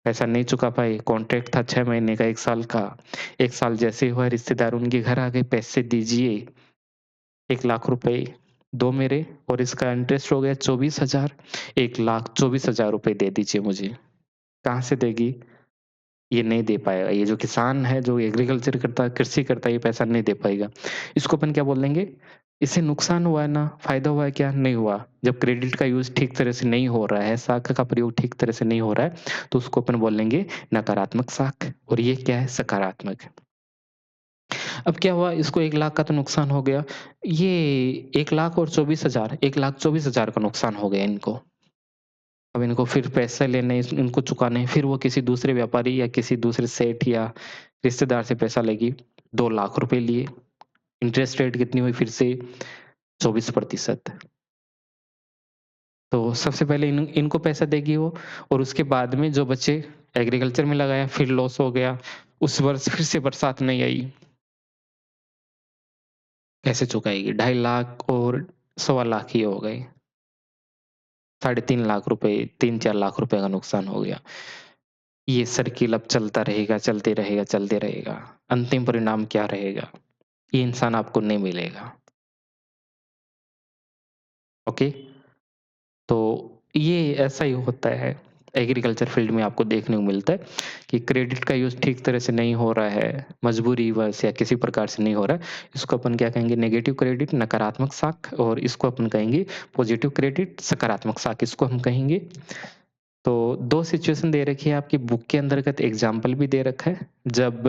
पैसा नहीं चुका पाए, कॉन्ट्रैक्ट था 6 महीने का, 1 साल का। 1 साल जैसे ही हुआ रिश्तेदार उनके घर आ गए, पैसे दीजिए, 1 लाख रुपए दो मेरे और इसका इंटरेस्ट हो गया 24,000, 1,24,000 रुपए दे दीजिए मुझे। कहाँ से देगी? ये नहीं दे पाएगा। ये जो किसान है, जो एग्रीकल्चर करता है, कृषि करता है, ये पैसा नहीं दे पाएगा। इसको अपन क्या बोलेंगे? इससे नुकसान हुआ है ना, फ़ायदा हुआ है क्या? नहीं हुआ। जब क्रेडिट का यूज़ ठीक तरह से नहीं हो रहा है, शाखा का प्रयोग ठीक तरह से नहीं हो रहा है, तो उसको अपन बोलेंगे नकारात्मक शाख और ये क्या है? सकारात्मक। अब क्या हुआ? इसको 1 लाख का तो नुकसान हो गया। ये 1 लाख और 24,000, 1,24,000 का नुकसान हो गया इनको। अब इनको फिर पैसे लेने, इनको चुकाने, फिर वो किसी दूसरे व्यापारी या किसी दूसरे सेठ या रिश्तेदार से पैसा लेगी, 2 लाख रुपए लिए। इंटरेस्ट रेट कितनी हुई फिर से? 24%। तो सबसे पहले इनको पैसा देगी वो और उसके बाद में जो बचे एग्रीकल्चर में लगाया, फिर लॉस हो गया। उस वर्ष फिर से बरसात नहीं आई, कैसे चुकाएगी? 2.5 लाख और सवा लाख ही हो गए। 3.5 लाख रुपए, 3-4 लाख रुपए का नुकसान हो गया। ये सर्किल अब चलता रहेगा, चलते रहेगा, चलते रहेगा। अंतिम परिणाम क्या रहेगा? ये इंसान आपको नहीं मिलेगा। ओके? तो ये ऐसा ही होता है, एग्रीकल्चर फील्ड में आपको देखने को मिलता है कि क्रेडिट का यूज़ ठीक तरह से नहीं हो रहा है, मजबूरीवश या किसी प्रकार से नहीं हो रहा है। इसको अपन क्या कहेंगे नेगेटिव क्रेडिट, नकारात्मक साख और इसको अपन कहेंगे पॉजिटिव क्रेडिट, सकारात्मक साख इसको हम कहेंगे। तो 2 सिचुएशन दे रखी है आपकी बुक के अंतर्गत एग्ज़ाम्पल भी दे रखा है। जब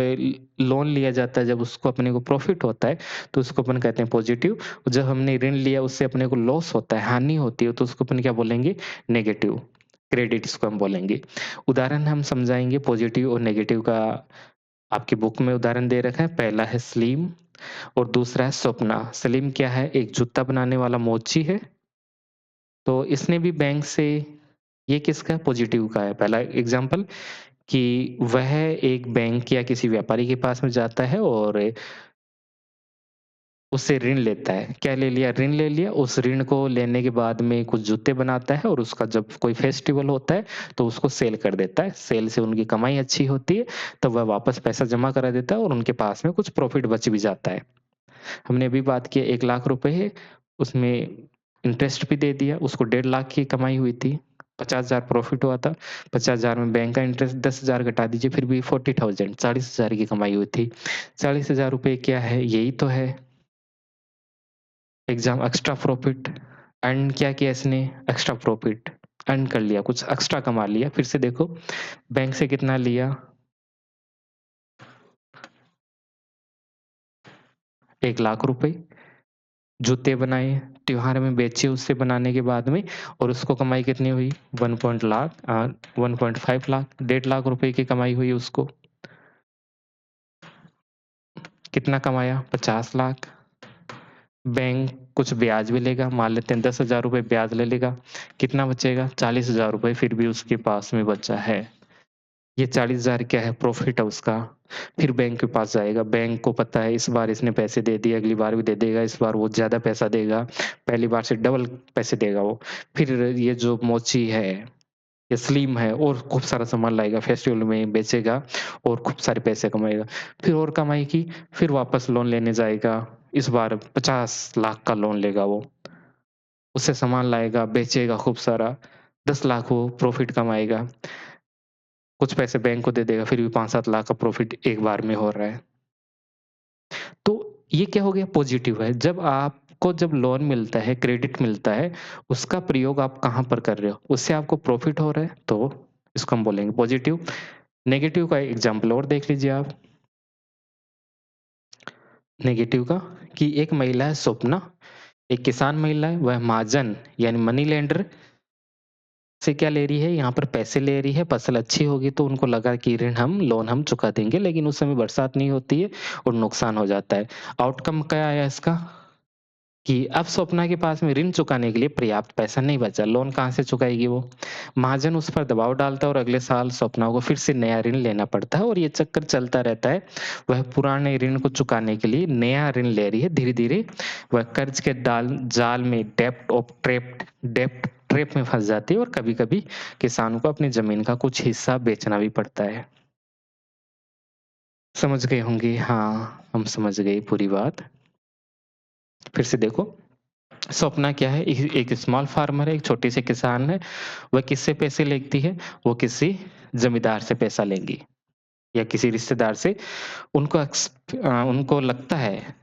लोन लिया जाता है, जब उसको अपने को प्रॉफ़िट होता है, तो उसको अपन कहते हैं पॉज़िटिव। जब हमने ऋण लिया उससे अपने को लॉस होता है, हानि होती है, तो उसको अपन क्या बोलेंगे नेगेटिव क्रेडिट इसको हम बोलेंगे। उदाहरण हम समझाएँगे पॉज़िटिव और नेगेटिव का आपकी बुक में उदाहरण दे रखा है। पहला है सलीम और दूसरा है स्वप्ना। सलीम क्या है? एक जूता बनाने वाला मोची है। तो इसने भी बैंक से ये किसका है? पॉज़िटिव का है। पहला एग्ज़ाम्पल कि वह एक बैंक या किसी व्यापारी के पास में जाता है और उससे ऋण लेता है। क्या ले लिया? ऋण ले लिया। उस ऋण को लेने के बाद में कुछ जूते बनाता है और उसका जब कोई फेस्टिवल होता है, तो उसको सेल कर देता है। सेल से उनकी कमाई अच्छी होती है, तब वह वापस पैसा जमा करा देता है और उनके पास में कुछ प्रॉफ़िट बच भी जाता है। हमने अभी बात की 1 लाख रुपए है, उसमें इंटरेस्ट भी दे दिया, उसको 1.5 लाख की कमाई हुई थी, 50,000 प्रॉफ़िट हुआ था, 50,000 में बैंक का इंटरेस्ट 10,000 घटा दीजिए फिर भी 40,000 40,000 की कमाई हुई थी। 40,000 रुपए क्या है? यही तो है एग्ज़ाम एक्स्ट्रा प्रॉफ़िट। अर्न क्या किया इसने? एक्स्ट्रा प्रॉफ़िट अर्न कर लिया, कुछ एक्स्ट्रा कमा लिया। फिर से देखो बैंक से कितना लिया? 1 लाख रुपए। जूते बनाए, त्योहार में बेचे उससे बनाने के बाद में और उसको कमाई कितनी हुई 1.5 लाख 1.5 रुपए की कमाई हुई उसको। कितना कमाया 50 लाख। बैंक कुछ ब्याज भी लेगा, मान लेते हैं 10,000 रुपए ब्याज ले लेगा। कितना बचेगा 40,000 रुपए फिर भी उसके पास में बचा है। ये 40,000 क्या है प्रॉफ़िट है उसका। फिर बैंक के पास जाएगा, बैंक को पता है इस बार इसने पैसे दे दिए, अगली बार भी दे देगा, इस बार वो ज़्यादा पैसा देगा, पहली बार से डबल पैसे देगा वो। फिर ये जो मोची है, ये स्लिम है और खूब सारा सामान लाएगा, फेस्टिवल में बेचेगा और खूब सारे पैसे कमाएगा। फिर और कमाई की, फिर वापस लोन लेने जाएगा, इस बार 50 लाख का लोन लेगा वो। उससे सामान लाएगा, बेचेगा खूब सारा, 10 लाख वो प्रॉफ़िट कमाएगा। कुछ पैसे बैंक को दे देगा, फिर भी 5-7 लाख का प्रॉफ़िट एक बार में हो रहा है। तो ये क्या हो गया पॉज़िटिव है। जब लोन मिलता है, क्रेडिट मिलता है, उसका प्रयोग आप कहाँ पर कर रहे हो? उससे आपको प्रॉफ़िट हो रहा है, तो इसको हम बोलेंगे पॉज़िटिव। नेगेटिव का एग्ज़ाम्पल और देख लीजिए आप। नेगेटिव का कि एक महिला है स्वप्ना, एक किसान महिला है, वह महाजन यानी मनी लेंडर से क्या ले रही है, यहाँ पर पैसे ले रही है, फसल अच्छी होगी तो उनको लगा कि लोन हम चुका देंगे, लेकिन उस समय बरसात नहीं होती है और नुकसान हो जाता है। आउटकम क्या आया इसका कि अब स्वप्ना के पास में ऋण चुकाने के लिए पर्याप्त पैसा नहीं बचा, लोन कहाँ से चुकाएगी वो? महाजन उस पर दबाव डालता है और अगले साल स्वप्ना को फिर से नया ऋण लेना पड़ता है और ये चक्कर चलता रहता है। वह पुराने ऋण को चुकाने के लिए नया ऋण ले रही है, धीरे-धीरे वह कर्ज के डाल जाल में डेब्ट ट्रैप में फँस जाती है और कभी-कभी किसानों को अपनी ज़मीन का कुछ हिस्सा बेचना भी पड़ता है। समझ गए होंगे? हाँ, हम समझ गए पूरी बात। फिर से देखो, स्वप्ना क्या है? एक स्मॉल फार्मर है, एक छोटे से किसान है। वह किससे पैसे लेती है? वो किसी ज़मींदार से पैसा लेंगी या किसी रिश्तेदार से। उनको लगता है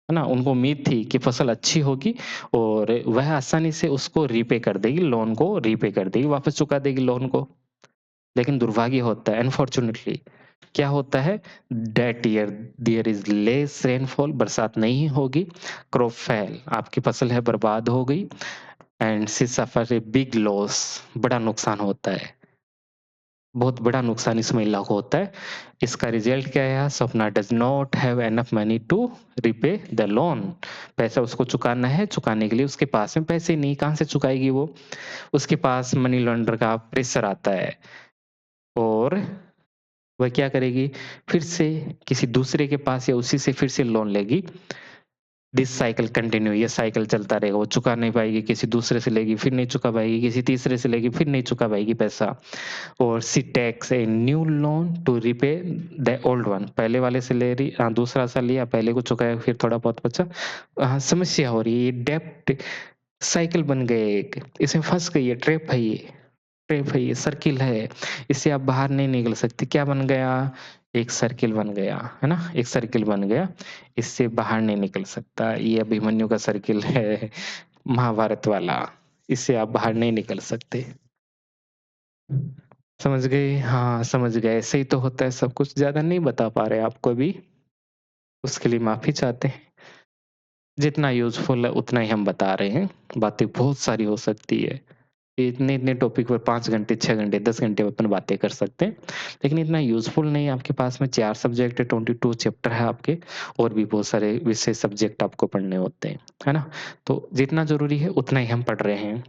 ना? उनको उम्मीद थी कि फसल अच्छी होगी और वह आसानी से उसको रीपे कर देगी, लोन को रीपे कर देगी, वापस चुका देगी लोन को। लेकिन दुर्भाग्य होता है अनफॉर्च्यूनेटली क्या होता है that year there is less rainfall बरसात नहीं होगी, क्रॉप फेल आपकी फसल है बर्बाद हो गई and she suffer a big loss बड़ा नुकसान होता है। बहुत बड़ा नुकसान इस महिला को होता है। इसका रिज़ल्ट क्या है? Sapna does not have enough money to repay the loan. पैसा उसको चुकाना है, चुकाने के लिए उसके पास में पैसे नहीं, कहाँ से चुकाएगी वो? उसके पास मनी लॉन्डर का प्रेशर आता है और वह क्या करेगी? फिर से किसी दूसरे के पास या उसी से फिर से लोन लेगी। दिस साइकिल कंटिन्यू, ये साइकिल चलता रहेगा, वो चुका नहीं पाएगी, किसी दूसरे से लेगी, फिर नहीं चुका पाएगी, किसी तीसरे से लेगी, फिर नहीं चुका पाएगी पैसा। और she takes a new loan to repay the old one, पहले वाले से ले रही, दूसरा सा लिया, पहले को चुकाया, फिर थोड़ा बहुत बचा। समस्या हो रही है, ये डेब्ट साइकिल बन गए एक, इसमें फँस गई है, ट्रैप है ये, सर्किल है, इससे आप बाहर नहीं निकल सकते। क्या बन गया? एक सर्किल बन गया, है ना? एक सर्किल बन गया, इससे बाहर नहीं निकल सकता। ये अभिमन्यु का सर्किल है, महाभारत वाला, इससे आप बाहर नहीं निकल सकते। समझ गए? हाँ, समझ गए। ऐसे ही तो होता है सब कुछ, ज़्यादा नहीं बता पा रहे आपको अभी, उसके लिए माफ़ी चाहते हैं। जितना यूज़फुल है उतना ही हम बता रहे हैं, बातें बहुत सारी हो सकती है। इतने-इतने टॉपिक पर 5 घंटे, 6 घंटे, 10 घंटे अपन बातें कर सकते हैं, लेकिन इतना यूज़फुल नहीं है। आपके पास में 4 सब्जेक्ट है, 22 चैप्टर है आपके, और भी बहुत सारे विषय सब्जेक्ट आपको पढ़ने होते हैं, है ना? तो जितना ज़रूरी है उतना ही हम पढ़ रहे हैं।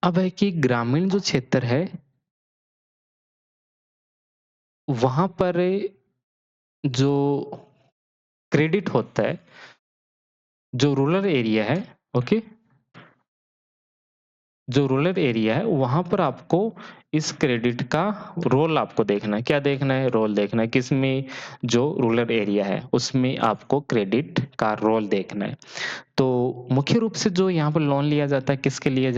अब है कि ग्रामीण जो क्षेत्र है, वहाँ पर जो क्रेडिट होता है, जो रूरल एरिया है, ओके? जो रूरल एरिया है, वहाँ पर आपको इस क्रेडिट का रोल आपको देखना है। क्या देखना है? रोल देखना है। किसमें? जो रूरल एरिया है, उसमें आपको क्रेडिट का रोल देखना है। तो मुख्य रूप से जो यहाँ पर लोन लिया जाता है, किसके लिए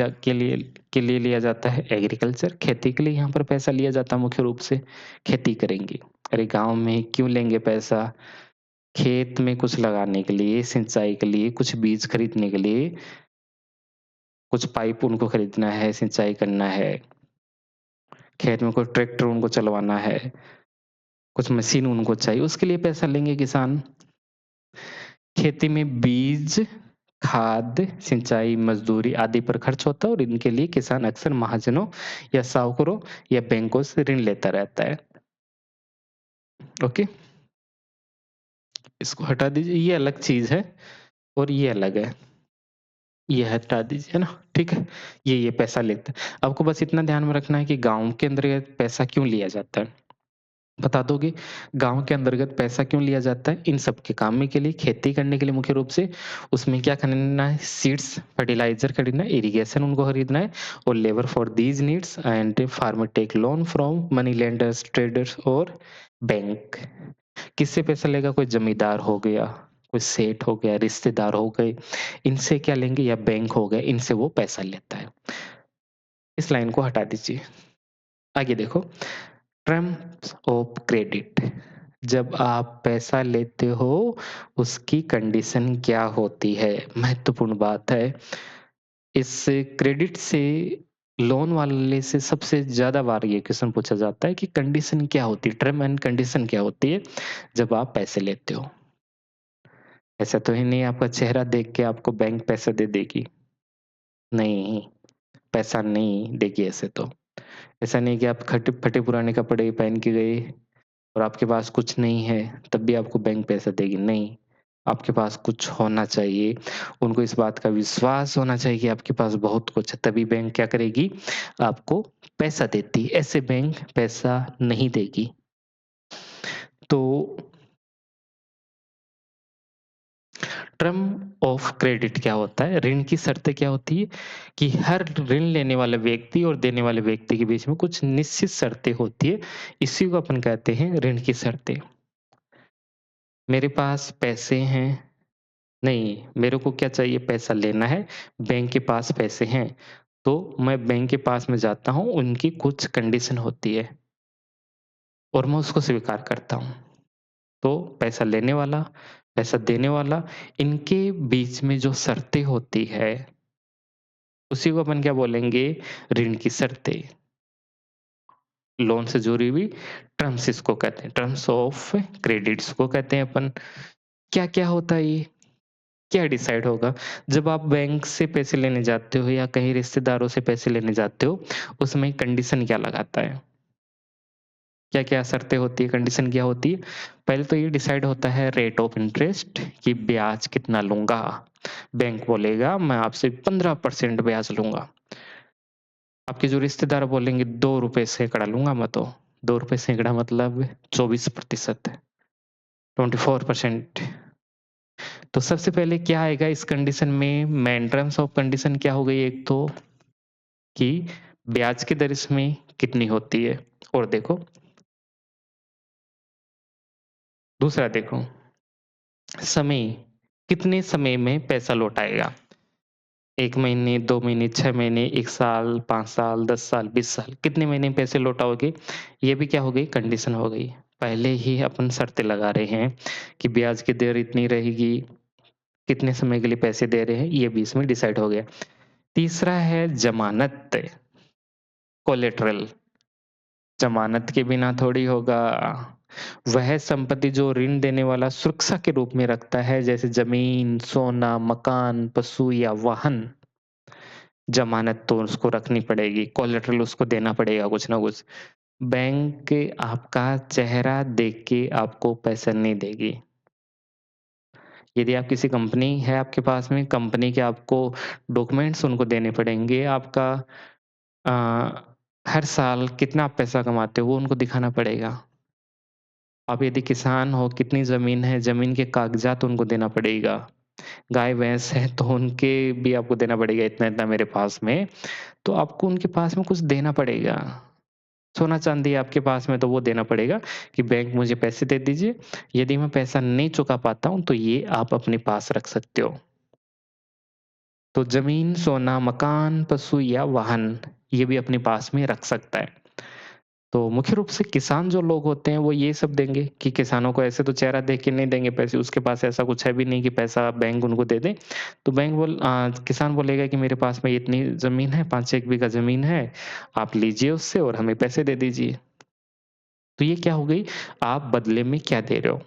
के लिए लिया जाता है? एग्रीकल्चर, खेती के लिए यहाँ पर पैसा लिया जाता है मुख्य रूप से। खेती करेंगे। अरे गाँव में क्यों लेंगे पैसा? खेत में कुछ लगाने के लिए, सिंचाई के लिए, कुछ बीज खरीदने के लिए, कुछ पाइप उनको खरीदना है, सिंचाई करना है, खेत में कोई ट्रैक्टर उनको चलवाना है, कुछ मशीन उनको चाहिए, उसके लिए पैसा लेंगे किसान। खेती में बीज, खाद, सिंचाई, मजदूरी आदि पर खर्च होता है, और इनके लिए किसान अक्सर महाजनों या साहूकारों या बैंकों से ऋण लेता रहता है। ओके? इसको हटा दीजिए, ये अलग चीज़ है और ये अलग है। ये हटा दीजिए ना, ठीक है? ये पैसा लेता है। आपको बस इतना ध्यान में रखना है कि गाँव के अंतर्गत पैसा क्यों लिया जाता है? बता दोगे? गाँव के अंतर्गत पैसा क्यों लिया जाता है? इन सब के काम में के लिए, खेती करने के लिए मुख्य रूप से। उसमें क्या खरीदना है? सीड्स, फर्टिलाइज़र खरीदना है, इरिगेशन उनको खरीदना है, और labour for these needs, and farmer take loan from money lenders, traders और बैंक। किससे पैसा लेगा? कोई ज़मींदार हो गया, कोई सेठ हो गया, रिश्तेदार हो गए, इनसे क्या लेंगे, या बैंक हो गए, इनसे वो पैसा लेता है। इस लाइन को हटा दीजिए। आगे देखो, टर्म्स ऑफ क्रेडिट। जब आप पैसा लेते हो, उसकी कंडीशन क्या होती है? महत्वपूर्ण बात है। इस क्रेडिट से, लोन वाले से सबसे ज़्यादा बार ये क्वेश्चन पूछा जाता है कि कंडीशन क्या होती है? टर्म एंड कंडीशन क्या होती है जब आप पैसे लेते हो? ऐसा तो है नहीं आपका चेहरा देख के आपको बैंक पैसा दे देगी। नहीं, पैसा नहीं देगी ऐसे तो। ऐसा नहीं कि आप खट फटे पुराने कपड़े पहन के गए और आपके पास कुछ नहीं है, तब भी आपको बैंक पैसा देगी, नहीं। आपके पास कुछ होना चाहिए, उनको इस बात का विश्वास होना चाहिए कि आपके पास बहुत कुछ है, तभी बैंक क्या करेगी? आपको पैसा देती है, ऐसे बैंक पैसा नहीं देगी। तो टर्म ऑफ क्रेडिट क्या होता है? ऋण की शर्तें क्या होती है? कि हर ऋण लेने वाले व्यक्ति और देने वाले व्यक्ति के बीच में कुछ निश्चित शर्तें होती है, इसी को अपन कहते हैं ऋण की शर्तें। मेरे पास पैसे हैं, नहीं, मेरे को क्या चाहिए? पैसा लेना है, बैंक के पास पैसे हैं, तो मैं बैंक के पास में जाता हूँ, उनकी कुछ कंडीशन होती है और मैं उसको स्वीकार करता हूँ। तो पैसा लेने वाला, पैसा देने वाला, इनके बीच में जो शर्तें होती है, उसी को अपन क्या बोलेंगे? ऋण की शर्तें। लोन से जुड़ी हुई टर्म्स इसको कहते हैं, टर्म्स ऑफ क्रेडिट्स को कहते हैं अपन। क्या-क्या होता है ये? क्या डिसाइड होगा? जब आप बैंक से पैसे लेने जाते हो या कहीं रिश्तेदारों से पैसे लेने जाते हो, उसमें कंडीशन क्या लगाता है? क्या-क्या शर्तें होती है, कंडीशन क्या होती है? पहले तो ये डिसाइड होता है रेट ऑफ इंटरेस्ट, कि ब्याज कितना लूँगा। बैंक बोलेगा मैं आपसे 15% ब्याज लूँगा। आपके जो रिश्तेदार बोलेंगे ₹2 सैकड़ा लूँगा मैं तो। ₹2 सैकड़ा मतलब 24% 24%। तो सबसे पहले क्या आएगा इस कंडीशन में मेन टर्म्स ऑफ कंडीशन क्या हो गई एक तो कि ब्याज की दर इसमें कितनी होती है और देखो दूसरा देखो समय कितने समय में पैसा लौटाएगा 1 महीने, 2 महीने, 6 महीने, 1 साल, 5 साल, 10 साल, 20 साल कितने महीने में पैसे लौटाओगे? ये भी क्या हो गई कंडीशन हो गई। पहले ही अपन शर्तें लगा रहे हैं कि ब्याज की दर इतनी रहेगी, कितने समय के लिए पैसे दे रहे हैं, ये भी इसमें डिसाइड हो गया। तीसरा है ज़मानत, कोलेटरल ज़मानत के बिना थोड़ी होगा। वह संपत्ति जो ऋण देने वाला सुरक्षा के रूप में रखता है जैसे ज़मीन, सोना, मकान, पशु या वाहन, ज़मानत तो उसको रखनी पड़ेगी, कोलेटरल उसको देना पड़ेगा कुछ ना कुछ। बैंक आपका चेहरा देख के आपको पैसा नहीं देगी। यदि आप किसी कंपनी है आपके पास में, कंपनी के आपको डॉक्यूमेंट्स उनको देने पड़ेंगे, आपका अ, हर साल कितना आप पैसा कमाते हो वो उनको दिखाना पड़ेगा। आप यदि किसान हो, कितनी ज़मीन है, ज़मीन के कागज़ात उनको देना पड़ेगा। गाय-भैंस है तो उनके भी आपको देना पड़ेगा इतना-इतना मेरे पास में, तो आपको उनके पास में कुछ देना पड़ेगा। सोना-चांदी है आपके पास में तो वो देना पड़ेगा कि बैंक मुझे पैसे दे दीजिए, यदि मैं पैसा नहीं चुका पाता हूँ तो ये आप अपने पास रख सकते हो। तो ज़मीन, सोना, मकान, पशु या वाहन ये भी अपने पास में रख सकता है। तो मुख्य रूप से किसान जो लोग होते हैं वो ये सब देंगे कि किसानों को ऐसे तो चेहरा देख के नहीं देंगे पैसे, उसके पास ऐसा कुछ है भी नहीं कि पैसा बैंक उनको दे दे। तो किसान बोलेगा कि मेरे पास में इतनी ज़मीन है, 5-6 बीघा ज़मीन है, आप लीजिए उससे और हमें पैसे दे दीजिए। तो ये क्या हो गई, आप बदले में क्या दे रहे हो?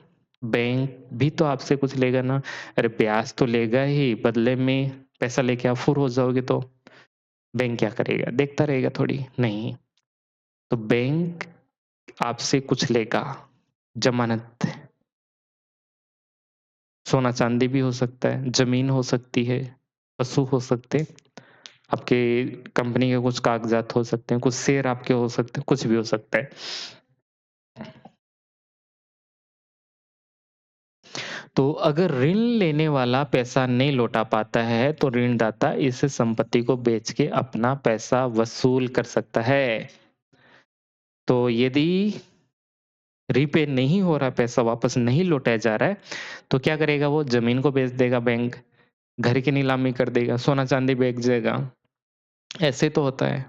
बैंक भी तो आपसे कुछ लेगा ना, अरे ब्याज तो लेगा ही, बदले में पैसा लेके आप फुर हो जाओगे तो बैंक क्या करेगा? देखता रहेगा थोड़ी? नहीं। तो बैंक आपसे कुछ लेगा, ज़मानत, सोना-चांदी भी हो सकता है, ज़मीन हो सकती है, पशु हो सकते हैं, आपके कंपनी के कुछ कागज़ात हो सकते हैं, कुछ शेयर आपके हो सकते हैं, कुछ भी हो सकता है। तो अगर ऋण लेने वाला पैसा नहीं लौटा पाता है, तो ऋणदाता इस संपत्ति को बेच के अपना पैसा वसूल कर सकता है। तो यदि रीपे नहीं हो रहा, पैसा वापस नहीं लौटाया जा रहा है, तो क्या करेगा वो ज़मीन को बेच देगा बैंक, घर की नीलामी कर देगा, सोना-चांदी बेच देगा। ऐसे तो होता है।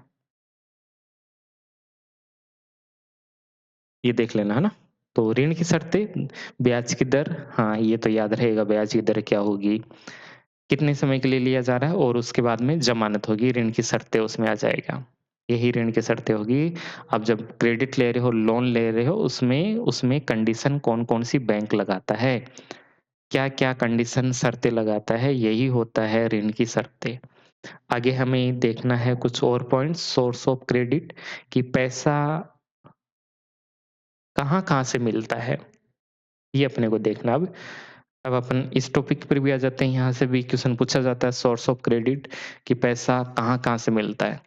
ये देख लेना, है ना? तो ऋण की शर्तें, ब्याज की दर, हाँ, ये तो याद रहेगा ब्याज की दर क्या होगी, कितने समय के लिए लिया जा रहा है और उसके बाद में ज़मानत होगी, ऋण की शर्तें उसमें आ जाएगा। यही ऋण की शर्तें होगी। आप जब क्रेडिट ले रहे हो, लोन ले रहे हो, उसमें उसमें कंडीशन कौन-कौन सी बैंक लगाता है, क्या-क्या कंडीशन शर्तें लगाता है, यही होता है ऋण की शर्तें। आगे हमें देखना है कुछ और पॉइंट्स सोर्स ऑफ क्रेडिट कि पैसा कहाँ-कहाँ से मिलता है, ये अपने को देखना अब। अब अपन इस टॉपिक पर भी आ जाते हैं, यहाँ से भी क्वेश्चन पूछा जाता है सोर्स ऑफ क्रेडिट कि पैसा कहाँ-कहाँ से मिलता है।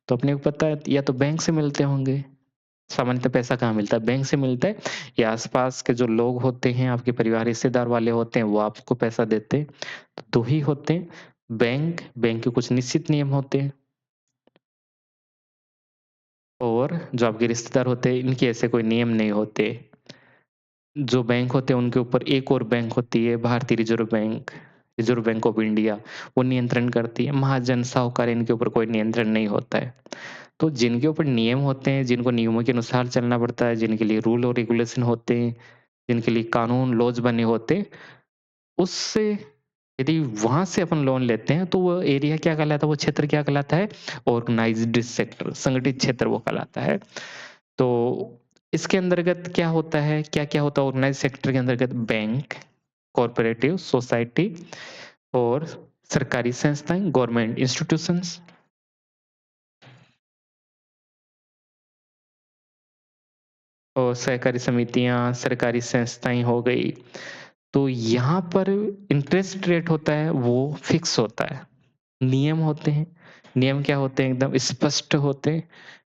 तो अपने को पता है या तो बैंक से मिलते होंगे, सामान्यतः पैसा कहाँ मिलता है? बैंक से मिलता है या आस-पास के जो लोग होते हैं, आपके परिवार रिश्तेदार वाले होते हैं, वो आपको पैसा देते हैं। तो 2 ही होते हैं, बैंक के कुछ निश्चित नियम होते हैं और जो आपके रिश्तेदार होते हैं, इनके ऐसे कोई नियम नहीं होते। जो बैंक होते हैं उनके ऊपर एक और बैंक होती है भारतीय reserve bank, reserve bank of India, वो नियंत्रण करती है। महाजन, साहूकार इनके ऊपर कोई नियंत्रण नहीं होता है। तो जिनके ऊपर नियम होते हैं, जिनको नियमों के अनुसार चलना पड़ता है, जिनके लिए रूल और रेगुलेशन होते हैं, जिनके लिए कानून, लॉज़ बने होते हैं, उससे यदि वहाँ से अपन लोन लेते हैं, तो वो एरिया क्या कहलाता है, वो क्षेत्र क्या कहलाता है? ऑर्गनाइज़्ड सेक्टर, संगठित क्षेत्र वो कहलाता है। तो इसके अंतर्गत क्या होता है, क्या-क्या होता है ऑर्गनाइज़ सेक्टर के अंतर्गत? बैंक, कोऑपरेटिव, सोसाइटी और सरकारी संस्थाएँ, गवर्नमेंट इंस्टीट्यूशंस और सहकारी समितियाँ, सरकारी संस्थाएँ हो गई। तो यहाँ पर इंटरेस्ट रेट होता है, वो फिक्स होता है। नियम होते हैं, नियम क्या होते हैं? एकदम स्पष्ट होते हैं,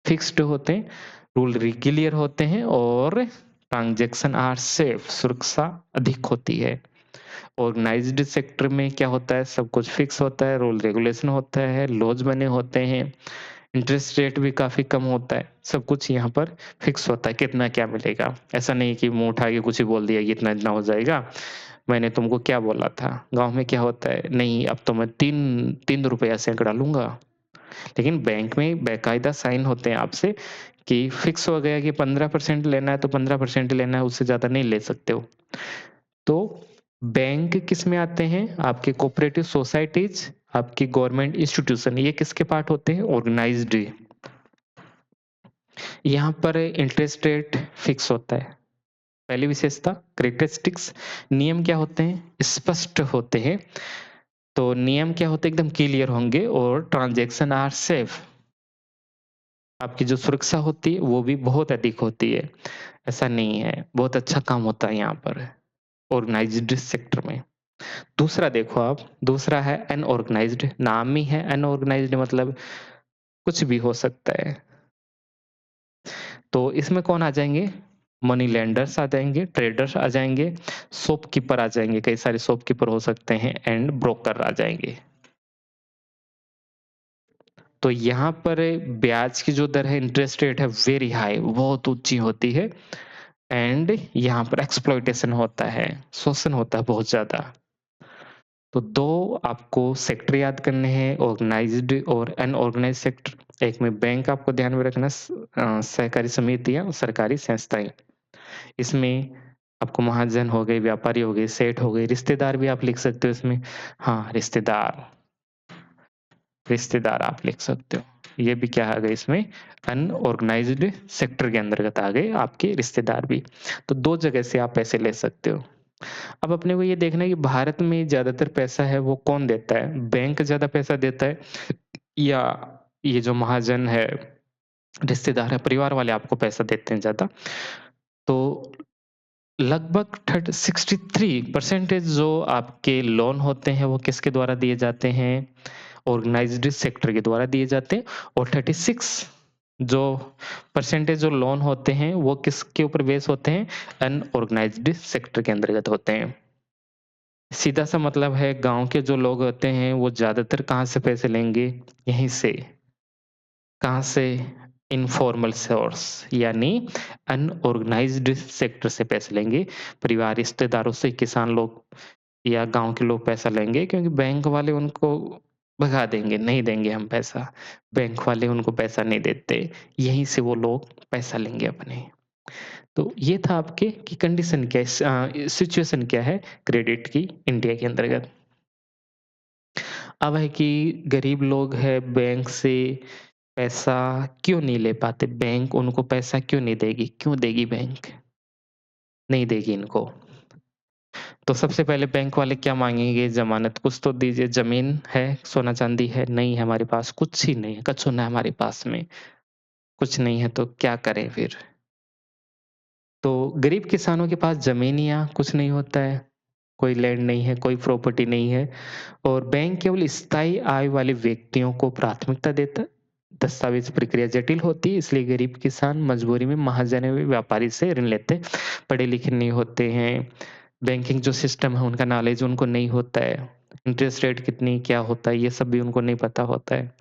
फिक्स्ड होते हैं, रूल क्लियर होते हैं और ट्रांज़ैक्शन आर सेफ, सुरक्षा अधिक होती है ऑर्गेनाइज़्ड सेक्टर में क्या होता है, सब कुछ फिक्स होता है, रूल रेगुलेशन होता है, लॉज़ बने होते हैं, इंटरेस्ट रेट भी काफ़ी कम होता है, सब कुछ यहाँ पर फिक्स होता है, कितना क्या मिलेगा। ऐसा नहीं कि मुँह उठा के कुछ ही बोल दिया कि इतना-इतना हो जाएगा, मैंने तुमको क्या बोला था। गाँव में क्या होता है, नहीं अब तो मैं 3 रुपया सैकड़ा लूँगा। लेकिन बैंक में बाकायदा साइन होते हैं आपसे कि फिक्स हो गया कि 15% लेना है तो 15% ही लेना है, उससे ज़्यादा नहीं ले सकते हो। तो बैंक किस में आते हैं? आपके कोऑपरेटिव सोसाइटीज़, आपकी गवर्नमेंट इंस्टीट्यूशन, ये किसके पार्ट होते हैं? ऑर्गेनाइज़्ड। यहाँ पर इंटरेस्ट रेट फिक्स होता है। पहली विशेषता कैरेक्टरिस्टिक्स, नियम क्या होते हैं? स्पष्ट होते हैं। तो नियम क्या होते हैं? एकदम क्लियर होंगे और ट्रांज़ैक्शन आर सेफ। आपकी जो सुरक्षा होती है वो भी बहुत अधिक होती है। ऐसा नहीं है, बहुत अच्छा काम होता है यहाँ पर ऑर्गेनाइज़्ड सेक्टर में। दूसरा देखो आप, दूसरा है अनऑर्गेनाइज़्ड, नाम ही है अनऑर्गेनाइज़्ड मतलब कुछ भी हो सकता है। तो इसमें कौन आ जाएँगे? मनी लेंडर्स आ जाएँगे, ट्रेडर्स आ जाएँगे, शॉपकीपर आ जाएँगे, कई सारे शॉपकीपर हो सकते हैं एंड ब्रोकर आ जाएँगे। तो यहाँ पर ब्याज की जो दर है, इंटरेस्ट रेट है वेरी हाई, बहुत ऊँची होती है एंड यहाँ पर एक्सप्लॉइटेशन होता है, शोषण होता है बहुत ज़्यादा। तो 2 आपको सेक्टर याद करने हैं, ऑर्गेनाइज़्ड और अनऑर्गेनाइज़्ड सेक्टर। एक में बैंक आपको ध्यान में रखना सहकारी समितियाँ और सरकारी संस्थाएँ। इसमें आपको महाजन हो गए, व्यापारी हो गए, सेठ हो गए, रिश्तेदार भी आप लिख सकते हो इसमें। हाँ, रिश्तेदार, रिश्तेदार आप लिख सकते हो। ये भी क्या आ गए इसमें अनऑर्गेनाइज़्ड सेक्टर के अंतर्गत आ गए आपके रिश्तेदार भी। तो 2 जगह से आप पैसे ले सकते हो। अब अपने को ये देखना है कि भारत में ज़्यादातर पैसा है वो कौन देता है? बैंक ज़्यादा पैसा देता है या ये जो महाजन है, रिश्तेदार है, परिवार वाले आपको पैसा देते हैं ज़्यादा? तो लगभग थर्ट 63% जो आपके लोन होते हैं वो किसके द्वारा दिए जाते हैं? ऑर्गेनाइज़्ड सेक्टर के द्वारा दिए जाते हैं और 36 जो परसेंटेज जो लोन होते हैं वो किसके ऊपर बेस होते हैं? अनऑर्गेनाइज़्ड सेक्टर के अंतर्गत होते हैं। सीधा-सा मतलब है गाँव के जो लोग होते हैं वो ज़्यादातर कहाँ से पैसे लेंगे? यहीं से। कहाँ से? इनफॉर्मल सोर्स यानी अनऑर्गेनाइज़्ड सेक्टर से पैसे लेंगे। परिवार, रिश्तेदारों से, किसान लोग या गाँव के लोग पैसा लेंगे क्योंकि बैंक वाले उनको भगा देंगे, नहीं देंगे हम पैसा। बैंक वाले उनको पैसा नहीं देते, यहीं से वो लोग पैसा लेंगे अपने। तो ये था आपके कि कंडीशन क्या है सिचुएशन क्या है क्रेडिट की इंडिया के अंतर्गत। अब है कि गरीब लोग हैं बैंक से पैसा क्यों नहीं ले पाते? बैंक उनको पैसा क्यों नहीं देगी? क्यों देगी बैंक? नहीं देगी इनको। तो सबसे पहले बैंक वाले क्या माँगेंगे? ज़मानत कुछ तो दीजिए, ज़मीन है, सोना-चांदी है? नहीं है हमारे पास, कुछ ही नहीं है, कछु ना है हमारे पास में। कुछ नहीं है तो क्या करें फिर? तो गरीब किसानों के पास ज़मीन या कुछ नहीं होता है, कोई लैंड नहीं है, कोई प्रॉपर्टी नहीं है और बैंक केवल स्थायी आय वाले व्यक्तियों को प्राथमिकता देता है। दस्तावेज़ प्रक्रिया जटिल होती है इसलिए गरीब किसान मजबूरी में महाजन या व्यापारी से ऋण लेते हैं। पढ़े-लिखे नहीं होते हैं, बैंकिंग जो सिस्टम है उनका नॉलेज उनको नहीं होता है, इंटरेस्ट रेट कितनी क्या होता है ये सब भी उनको नहीं पता होता है।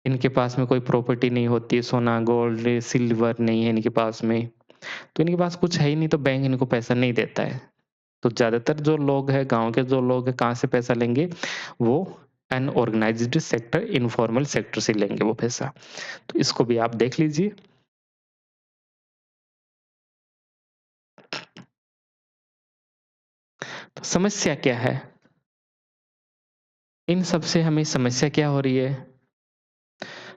इनके पास में कोई प्रॉपर्टी नहीं होती है, सोना, गोल्ड, सिल्वर नहीं है इनके पास में। तो इनके पास कुछ है ही नहीं तो बैंक इनको पैसा नहीं देता है। तो ज़्यादातर जो लोग हैं, गाँव के जो लोग हैं, कहाँ से पैसा लेंगे? वो अनऑर्गनाइज़्ड सेक्टर, इन्फॉर्मल सेक्टर से लेंगे वो पैसा। तो इसको भी आप देख लीजिए। तो समस्या क्या है? इन सब से हमें समस्या क्या हो रही है?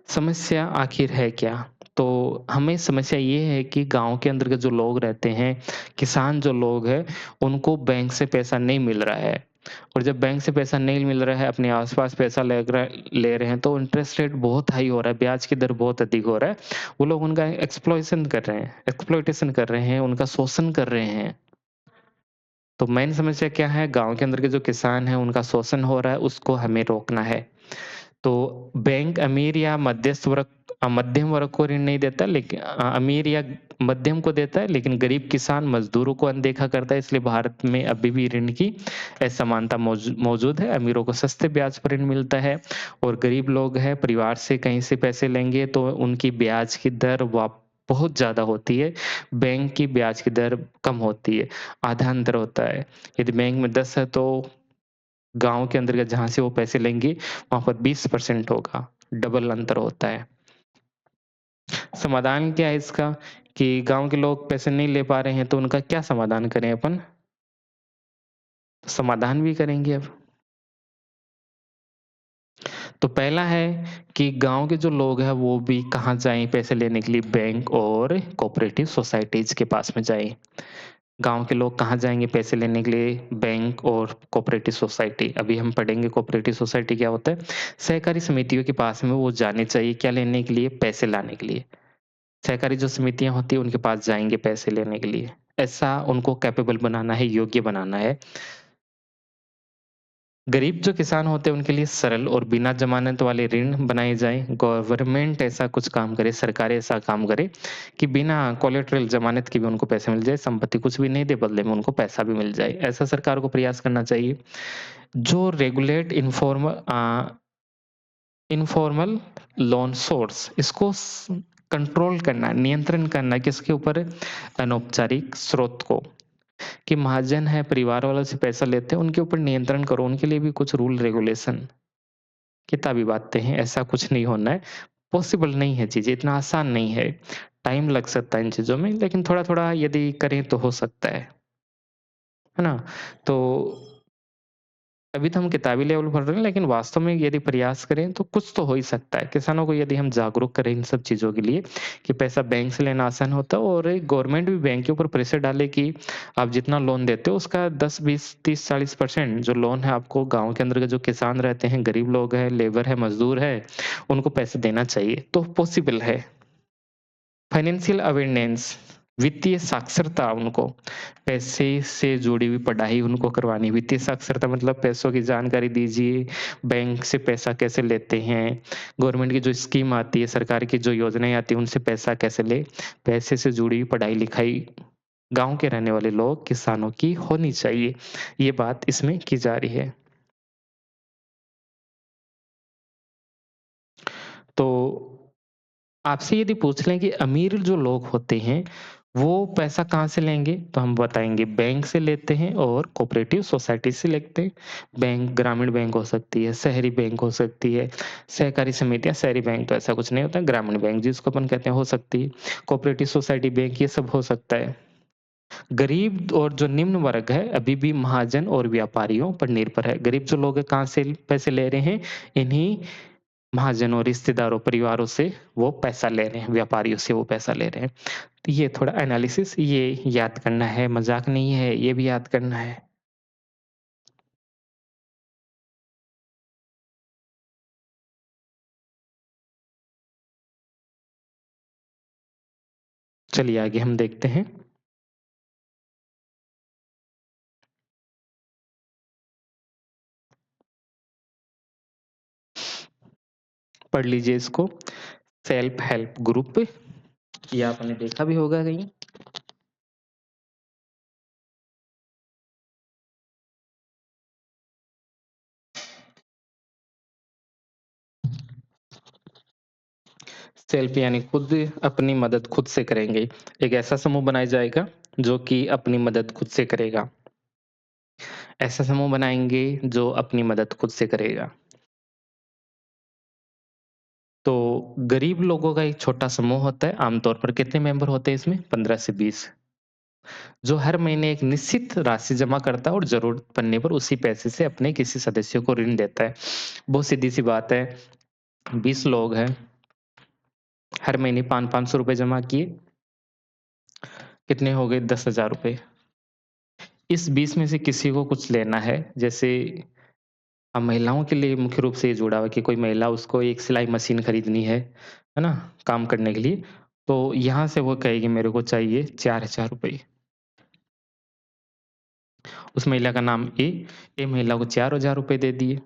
समस्या आखिर है क्या? तो हमें समस्या ये है कि गाँव के अंदर के जो लोग रहते हैं, किसान जो लोग हैं, उनको बैंक से पैसा नहीं मिल रहा है और जब बैंक से पैसा नहीं मिल रहा है, अपने आस-पास पैसा ले रहे हैं, तो इंटरेस्ट रेट बहुत हाई हो रहा है, ब्याज की दर बहुत अधिक हो रहा है। वो लोग उनका एक्सप्लॉइटेशन कर रहे हैं, उनका शोषण कर रहे हैं। तो मेन समस्या क्या है? गाँव के अंदर के जो किसान हैं, उनका शोषण हो रहा है, उसको हमें रोकना है। तो बैंक अमीर या मध्यस्थ वर्ग मध्यम वर्ग को ऋण नहीं देता, लेकिन अमीर या मध्यम को देता है, लेकिन गरीब किसान मज़दूरों को अनदेखा करता है। इसलिए भारत में अभी भी ऋण की असमानता मौजूद है। अमीरों को सस्ते ब्याज पर ऋण मिलता है और गरीब लोग हैं, परिवार से कहीं से पैसे लेंगे तो उनकी ब्याज की दर बहुत ज़्यादा होती है। बैंक की ब्याज की दर कम होती है, आधा अंतर होता है। यदि बैंक में 10 है तो गाँव के अंतर्गत जहाँ से वो पैसे लेंगे, वहाँ पर 20% होगा, डबल अंतर होता है। समाधान क्या है इसका कि गाँव के लोग पैसे नहीं ले पा रहे हैं, तो उनका क्या समाधान करें अपन? समाधान भी करेंगे अब। तो पहला है कि गाँव के जो लोग हैं, वो भी कहाँ जाएँ पैसे लेने के लिए? बैंक और कोऑपरेटिव सोसाइटीज़ के पास में जाएँ। गाँव के लोग कहाँ जाएँगे पैसे लेने के लिए? बैंक और कोऑपरेटिव सोसाइटी। अभी हम पढ़ेंगे कोऑपरेटिव सोसाइटी क्या होता है। सहकारी समितियों के पास में वो जाने चाहिए, क्या लेने के लिए? पैसे लाने के लिए। सहकारी जो समितियाँ होती हैं, उनके पास जाएँगे पैसे लेने के लिए। ऐसा उनको कैपेबल बनाना है, योग्य बनाना है। गरीब जो किसान होते हैं, उनके लिए सरल और बिना ज़मानत वाले ऋण बनाए जाएँ। गवर्नमेंट ऐसा कुछ काम करे, सरकार ऐसा काम करे कि बिना कोलेटरल ज़मानत के भी उनको पैसे मिल जाए, संपत्ति कुछ भी नहीं दे, बदले में उनको पैसा भी मिल जाए। ऐसा सरकार को प्रयास करना चाहिए। जो रेगुलेट इन्फॉर्मल लोन सोर्स, इसको कंट्रोल करना, नियंत्रण करना किसके ऊपर? अनौपचारिक स्रोत को। कि महाजन है, परिवार वालों से पैसा लेते हैं, उनके ऊपर नियंत्रण करो, उनके लिए भी कुछ रूल रेगुलेशन, किताबी बातें हैं, ऐसा कुछ नहीं होना है। पॉसिबल नहीं है चीज़ें, इतना आसान नहीं है। टाइम लग सकता है इन चीज़ों में, लेकिन थोड़ा-थोड़ा यदि करें तो हो सकता है ना? तो अभी तो हम किताबी लेवल पढ़ रहे हैं, लेकिन वास्तव में यदि प्रयास करें तो कुछ तो हो ही सकता है। किसानों को यदि हम जागरूक करें इन सब चीज़ों के लिए कि पैसा बैंक से लेना आसान होता है और गवर्नमेंट भी बैंक के ऊपर प्रेशर डाले कि आप जितना लोन देते हो उसका 10, 20, 30, 40% जो लोन है आपको गाँव के अंदर के जो किसान रहते हैं, गरीब लोग हैं, लेबर है, मज़दूर है, उनको पैसे देना चाहिए। तो पॉसिबल है। फाइनेंशियल अवेयरनेस, वित्तीय साक्षरता उनको, पैसे से जुड़ी हुई पढ़ाई उनको करवानी। वित्तीय साक्षरता मतलब पैसों की जानकारी दीजिए, बैंक से पैसा कैसे लेते हैं, गवर्नमेंट की जो स्कीम आती है, सरकार की जो योजनाएँ आती हैं, उनसे पैसा कैसे लें, पैसे से जुड़ी हुई पढ़ाई-लिखाई गाँव के रहने वाले लोग, किसानों की होनी चाहिए। ये बात इसमें की जा रही है। तो आपसे यदि पूछ लें कि अमीर जो लोग होते हैं, वो पैसा कहाँ से लेंगे? तो हम बताएँगे बैंक से लेते हैं और कोऑपरेटिव सोसाइटी से लेते हैं। बैंक ग्रामीण बैंक हो सकती है, शहरी बैंक हो सकती है, सहकारी समितियाँ शहरी बैंक तो ऐसा कुछ नहीं होता, ग्रामीण बैंक जिसको अपन कहते हैं हो सकती है, कोऑपरेटिव सोसाइटी बैंक ये सब हो सकता है। गरीब और जो निम्न वर्ग है, अभी भी महाजन और व्यापारियों पर निर्भर है। गरीब जो लोग हैं कहाँ से पैसे ले रहे हैं? इन्हीं महाजनों, रिश्तेदारों, परिवारों से वो पैसा ले रहे हैं, व्यापारियों से वो पैसा ले रहे हैं। तो ये थोड़ा एनालिसिस ये याद करना है, मज़ाक नहीं है, ये भी याद करना है। चलिए आगे हम देखते हैं। पढ़ लीजिए इसको, सेल्फ हेल्प ग्रुप, ये आपने देखा भी होगा कहीं। सेल्फ यानी खुद अपनी मदद खुद से करेंगे। एक ऐसा समूह बनाया जाएगा, जो कि अपनी मदद खुद से करेगा। ऐसा समूह बनाएँगे, जो अपनी मदद खुद से करेगा। तो गरीब लोगों का एक छोटा समूह होता है, आमतौर पर कितने मेंबर होते हैं इसमें? 15 से 20, जो हर महीने एक निश्चित राशि जमा करता है और ज़रूरत पड़ने पर उसी पैसे से अपने किसी सदस्य को ऋण देता है। बहुत सीधी-सी बात है, 20 लोग हैं, हर महीने 500-500 रुपए जमा किए, कितने हो गए? 10,000 रुपए। इस 20 में से किसी को कुछ लेना है, जैसे महिलाओं के लिए मुख्य रूप से ये जुड़ा हुआ है कि कोई महिला उसको एक सिलाई मशीन खरीदनी है ना? काम करने के लिए, तो यहाँ से वो कहेगी मेरे को चाहिए 4,000 रुपए। उस महिला का नाम ए महिला को 4,000 रुपए दे दिए।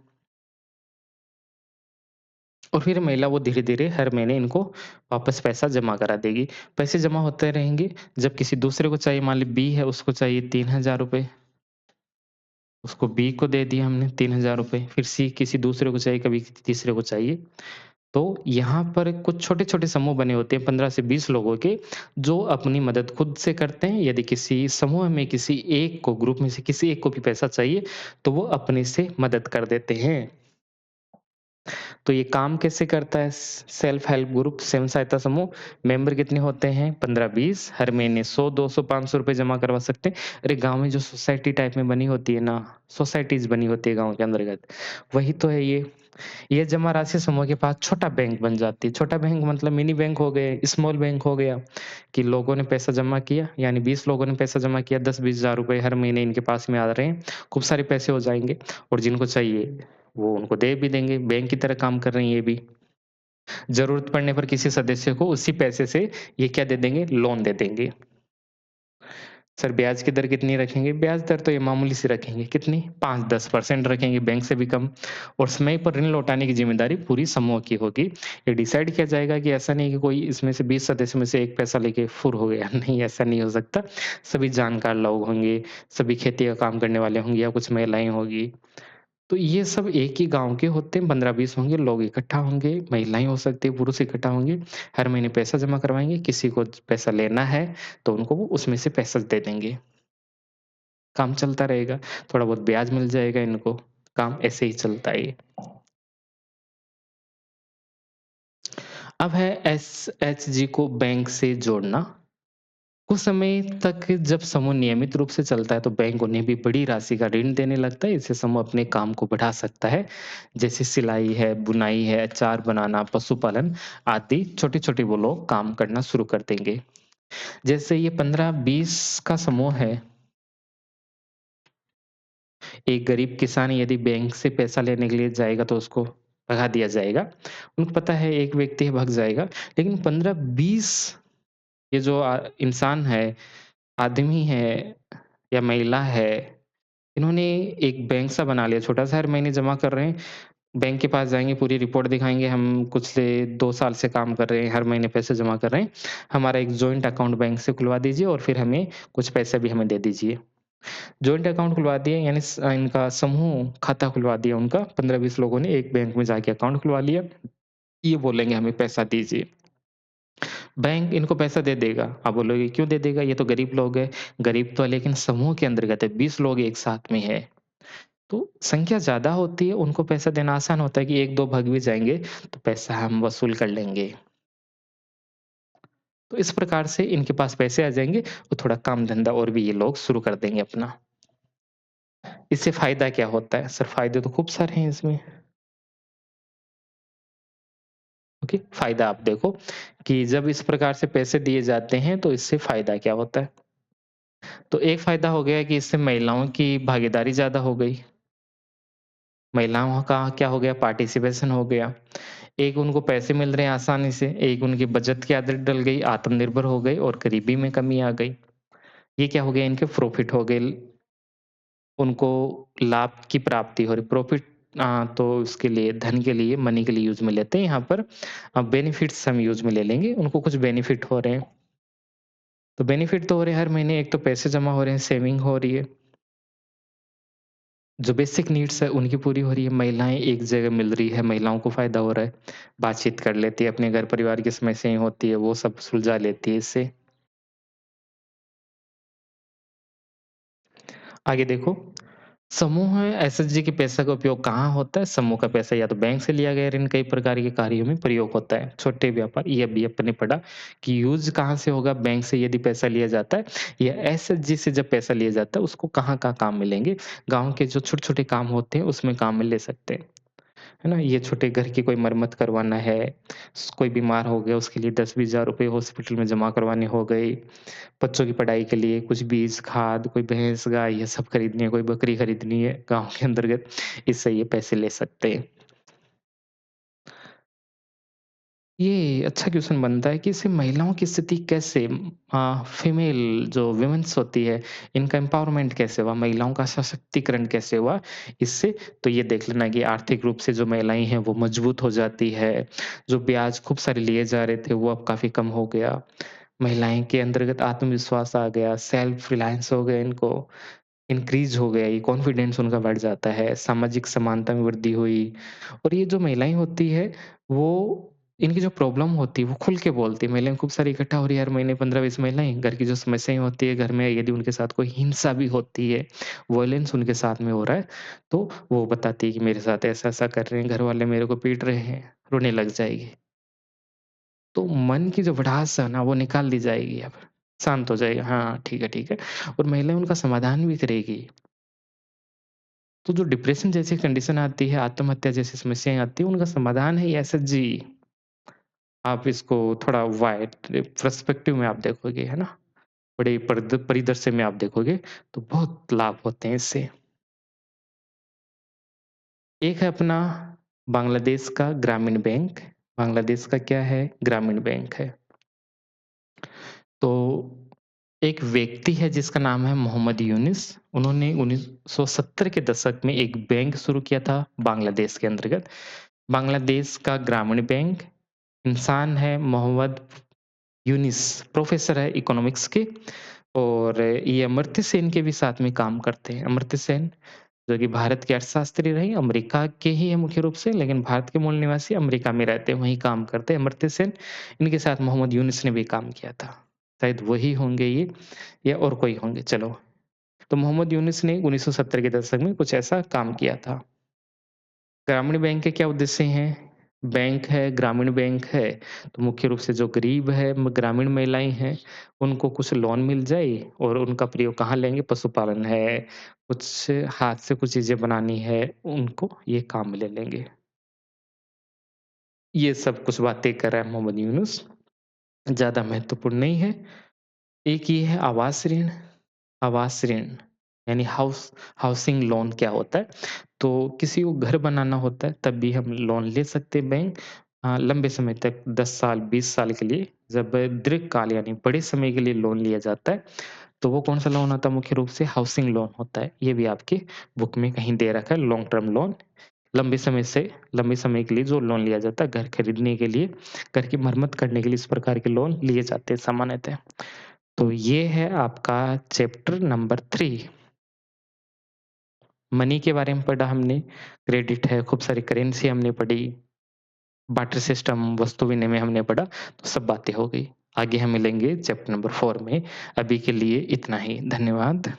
और फिर महिला वो धीरे-धीरे हर महीने इनको वापस पैसा जमा करा देगी। पैसे जमा होते रहेंगे, जब किसी दूसरे को चाहिए मान ली बी है उसको चाहिए ₹3000 उसको बी को दे दिया हमने ₹3000 फिर सी किसी दूसरे को चाहिए, कभी किसी तीसरे को चाहिए। तो यहाँ पर कुछ छोटे-छोटे समूह बने होते हैं 15 से 20 लोगों के, जो अपनी मदद खुद से करते हैं। यदि किसी समूह में किसी एक को ग्रुप में से किसी एक को भी पैसा चाहिए, तो वो अपने से मदद कर देते हैं। तो ये काम कैसे करता है सेल्फ हेल्प ग्रुप स्वयं सहायता समूह? मेंबर कितने होते हैं 15-20 हर महीने 100, 200, ₹500 जमा करवा सकते हैं। अरे गाँव में जो सोसाइटी टाइप में बनी होती है ना, सोसाइटीज़ बनी होती है गाँव के अंतर्गत, वही तो है ये। ये जमा राशि समूह के पास छोटा बैंक बन जाती है। छोटा बैंक मतलब मिनी बैंक हो गए, स्मॉल बैंक हो गया कि लोगों ने पैसा जमा किया, यानी 20 लोगों ने पैसा जमा किया, 10-20 हज़ार रुपए हर महीने इनके पास में आ रहे हैं। खूब सारे पैसे हो जाएँगे और जिनको चाहिए, वो उनको दे भी देंगे। बैंक की तरह काम कर रही हैं ये भी। ज़रूरत पड़ने पर किसी सदस्य को उसी पैसे से ये क्या दे देंगे, लोन दे देंगे। सर ब्याज की दर कितनी रखेंगे? ब्याज दर तो ये मामूली सी रखेंगे, कितनी? 5-10% रखेंगे, बैंक से भी कम और समय पर ऋण लौटाने की ज़िम्मेदारी पूरी समूह की होगी। ये डिसाइड किया जाएगा कि ऐसा नहीं कि कोई इसमें से 20 सदस्य में से एक पैसा लेके फुर हो गया, नहीं ऐसा नहीं हो सकता। सभी जानकार लोग होंगे, सभी खेती का काम करने वाले होंगे या कुछ महिलाएँ होंगी। तो ये सब एक ही गाँव के होते हैं, 15-20 होंगे, लोग इकट्ठा होंगे, महिलाएँ हो सकती हैं, पुरुष इकट्ठा होंगे, हर महीने पैसा जमा करवाएँगे, किसी को पैसा लेना है, तो उनको वो उसमें से पैसा दे देंगे। काम चलता रहेगा, थोड़ा बहुत ब्याज मिल जाएगा इनको, काम ऐसे ही चलता है ये। अब है एसएचजी को बैंक से जोड़ना। कुछ समय तक जब समूह नियमित रूप से चलता है तो बैंक उन्हें भी बड़ी राशि का ऋण देने लगता है। इससे समूह अपने काम को बढ़ा सकता है। जैसे सिलाई है, बुनाई है, अचार बनाना, पशुपालन आदि छोटे-छोटे वो लोग काम करना शुरू कर देंगे। जैसे ये 15-20 का समूह है, एक गरीब किसान यदि बैंक से पैसा लेने के लिए जाएगा तो उसको भगा दिया जाएगा। उनको पता है एक व्यक्ति है भग जाएगा, लेकिन 15-20 ये जो इंसान है, आदमी है या महिला है, इन्होंने एक बैंक सा बना लिया छोटा-सा, हर महीने जमा कर रहे हैं। बैंक के पास जाएँगे, पूरी रिपोर्ट दिखाएँगे, हम कुछ से 2 साल से काम कर रहे हैं, हर महीने पैसे जमा कर रहे हैं। हमारा एक जॉइंट अकाउंट बैंक से खुलवा दीजिए और फिर हमें कुछ पैसे भी हमें दे दीजिए। जॉइंट अकाउंट खुलवा दिए यानी इनका समूह खाता खुलवा दिया उनका 15-20 लोगों ने एक बैंक में जाके अकाउंट खुलवा लिया। ये बोलेंगे हमें पैसा दीजिए। बैंक इनको पैसा दे देगा। आप बोलोगे क्यों दे देगा? ये तो गरीब लोग हैं। गरीब तो है लेकिन समूह के अंतर्गत है, 20 लोग एक साथ में है। तो संख्या ज़्यादा होती है, उनको पैसा देना आसान होता है कि 1-2 भाग भी जाएँगे, तो पैसा हम वसूल कर लेंगे। तो इस प्रकार से इनके पास पैसे आ जाएँगे, वो थोड़ा काम-धंधा और भी ये लोग शुरू कर देंगे अपना। इससे फ़ायदा क्या होता है? सर फ़ायदे तो खूब सारे हैं इसमें। ओके, फ़ायदा आप देखो कि जब इस प्रकार से पैसे दिए जाते हैं, तो इससे फ़ायदा क्या होता है? तो एक फ़ायदा हो गया कि इससे महिलाओं की भागीदारी ज़्यादा हो गई। महिलाओं का क्या हो गया पार्टिसिपेशन हो गया। एक उनको पैसे मिल रहे हैं आसानी से, एक उनकी बचत की आदत डल गई, आत्मनिर्भर हो गए और गरीबी में कमी आ गई। ये क्या हो गया इनके प्रॉफ़िट हो गए, उनको लाभ की प्राप्ति हो रही। प्रॉफ़िट तो उसके लिए धन के लिए, मनी के लिए यूज़ में लेते हैं यहाँ पर बेनिफिट्स हम यूज़ में ले लेंगे, उनको कुछ बेनिफिट हो रहे हैं। तो बेनिफिट तो हो रहे हैं हर महीने एक तो पैसे जमा हो रहे हैं, सेविंग हो रही है। जो बेसिक नीड्स है उनकी पूरी हो रही है, महिलाएँ एक जगह मिल रही है, महिलाओं को फ़ायदा हो रहा है, बातचीत कर लेती है, अपने घर परिवार की समस्याएँ होती है, वो सब सुलझा लेती है इससे। आगे देखो, समूह एसएचजी के पैसा का उपयोग कहाँ होता है? समूह का पैसा या तो बैंक से लिया गया ऋण कई प्रकार के कार्यों में प्रयोग होता है। छोटे व्यापार ये अभी अपने पढ़ा कि यूज़ कहाँ से होगा बैंक से यदि पैसा लिया जाता है या एसएचजी से जब पैसा लिया जाता है उसको कहाँ-कहाँ काम मिलेंगे? गाँव के जो छोटे-छोटे काम होते हैं उसमें काम में ले सकते हैं। है ना? ये छोटे घर की कोई मरम्मत करवाना है, कोई बीमार हो गया उसके लिए 10-20 हज़ार रुपए हॉस्पिटल में जमा करवाने हो गए, बच्चों की पढ़ाई के लिए कुछ बीज, खाद, कोई भैंस, गाय ये सब खरीदनी है, कोई बकरी खरीदनी है गाँव के अंतर्गत, इससे ये पैसे ले सकते हैं। ये अच्छा क्वेश्चन बनता है कि इससे महिलाओं की स्थिति कैसे फीमेल जो वुमेन्स होती है, इनका एम्पावरमेंट कैसे हुआ? महिलाओं का सशक्तिकरण कैसे हुआ? इससे तो ये देख लेना कि आर्थिक रूप से जो महिलाएँ हैं, वो मजबूत हो जाती है। जो ब्याज खूब सारे लिए जा रहे थे, वो अब काफ़ी कम हो गया। महिलाएँ के अंतर्गत आत्मविश्वास आ गया, सेल्फ रिलायंस हो गया इनको। इंक्रीज़ हो गया, ये कॉन्फिडेंस उनका बढ़ जाता है, सामाजिक समानता में वृद्धि हुई और ये जो महिलाएँ होती है, वो इनकी जो प्रॉब्लम होती है, वो खुल के बोलती है। महिलाएँ खूब सारी इकट्ठा हो रही है, हर महीने 15-20 महिलाएँ, घर की जो समस्याएँ होती है, घर में यदि उनके साथ कोई हिंसा भी होती है, वॉयलेंस उनके साथ में हो रहा है, तो वो बताती है कि मेरे साथ ऐसा-ऐसा कर रहे हैं, घर वाले मेरे को पीट रहे हैं, रोने लग जाएगी। तो मन की जो भड़ास है ना, वो निकाल दी जाएगी अब, शांत हो जाएगा, हाँ, ठीक है और महिलाएँ उनका समाधान भी करेगी। तो जो डिप्रेशन जैसी कंडीशन आती है, आत्महत्या जैसी समस्याएँ आती हैं, उनका समाधान है ये एसएचजी। आप इसको थोड़ा वाइड पर्सपेक्टिव में आप देखोगे, है ना? बड़े परिदृश्य में आप देखोगे, तो बहुत लाभ होते हैं इससे। एक है अपना बांग्लादेश का ग्रामीण बैंक, बांग्लादेश का क्या है? ग्रामीण बैंक है। तो एक व्यक्ति है जिसका नाम है मोहम्मद यूनिस, उन्होंने 1970 के दशक में एक बैंक शुरू किया था बांग्लादेश के अंतर्गत। बांग्लादेश का ग्रामीण बैंक, इंसान है मोहम्मद यूनिस, प्रोफ़ेसर है इकोनॉमिक्स के और ये अमर्त्य सेन के भी साथ में काम करते हैं। अमर्त्य सेन जो कि भारत के अर्थशास्त्री रहे, अमेरिका के ही हैं मुख्य रूप से, लेकिन भारत के मूल निवासी अमेरिका में रहते हैं, वहीं काम करते हैं अमर्त्य सेन। इनके साथ मोहम्मद यूनुस ने भी काम किया था। शायद वही होंगे ये या और कोई होंगे, चलो। तो मोहम्मद यूनुस ने 1970 के दशक में कुछ ऐसा काम किया था। ग्रामीण बैंक के क्या उद्देश्य हैं? बैंक है, ग्रामीण बैंक है, तो मुख्य रूप से जो गरीब है, ग्रामीण महिलाएँ हैं, उनको कुछ लोन मिल जाए और उनका प्रयोग कहाँ लेंगे? पशुपालन है, कुछ हाथ से कुछ चीज़ें बनानी है, उनको ये काम में ले लेंगे। ये सब कुछ बातें कर रहा है मोहम्मद यूनुस, ज़्यादा महत्वपूर्ण नहीं है। एक ये है आवास ऋण। आवास ऋण यानी हाउसिंग लोन क्या होता है? तो किसी को घर बनाना होता है तब भी हम लोन ले सकते हैं बैंक लंबे समय तक 10 साल, 20 साल के लिए जब दीर्घकाल यानी बड़े समय के लिए लोन लिया जाता है, तो वो कौन-सा लोन होता है मुख्य रूप से हाउसिंग लोन होता है। ये भी आपके बुक में कहीं दे रखा है लॉन्ग टर्म लोन। लंबे समय के लिए जो लोन लिया जाता है घर खरीदने के लिए, घर की मरम्मत करने के लिए इस प्रकार के लोन लिए जाते हैं सामान्यतः। तो ये है आपका चैप्टर नंबर 3 मनी के बारे में पढ़ा हमने, क्रेडिट है, खूब सारी करेंसी हमने पढ़ी, बार्टर सिस्टम, वस्तु विनिमय हमने पढ़ा, तो सब बातें हो गई। आगे हम मिलेंगे चैप्टर नंबर 4 में, अभी के लिए इतना ही, धन्यवाद।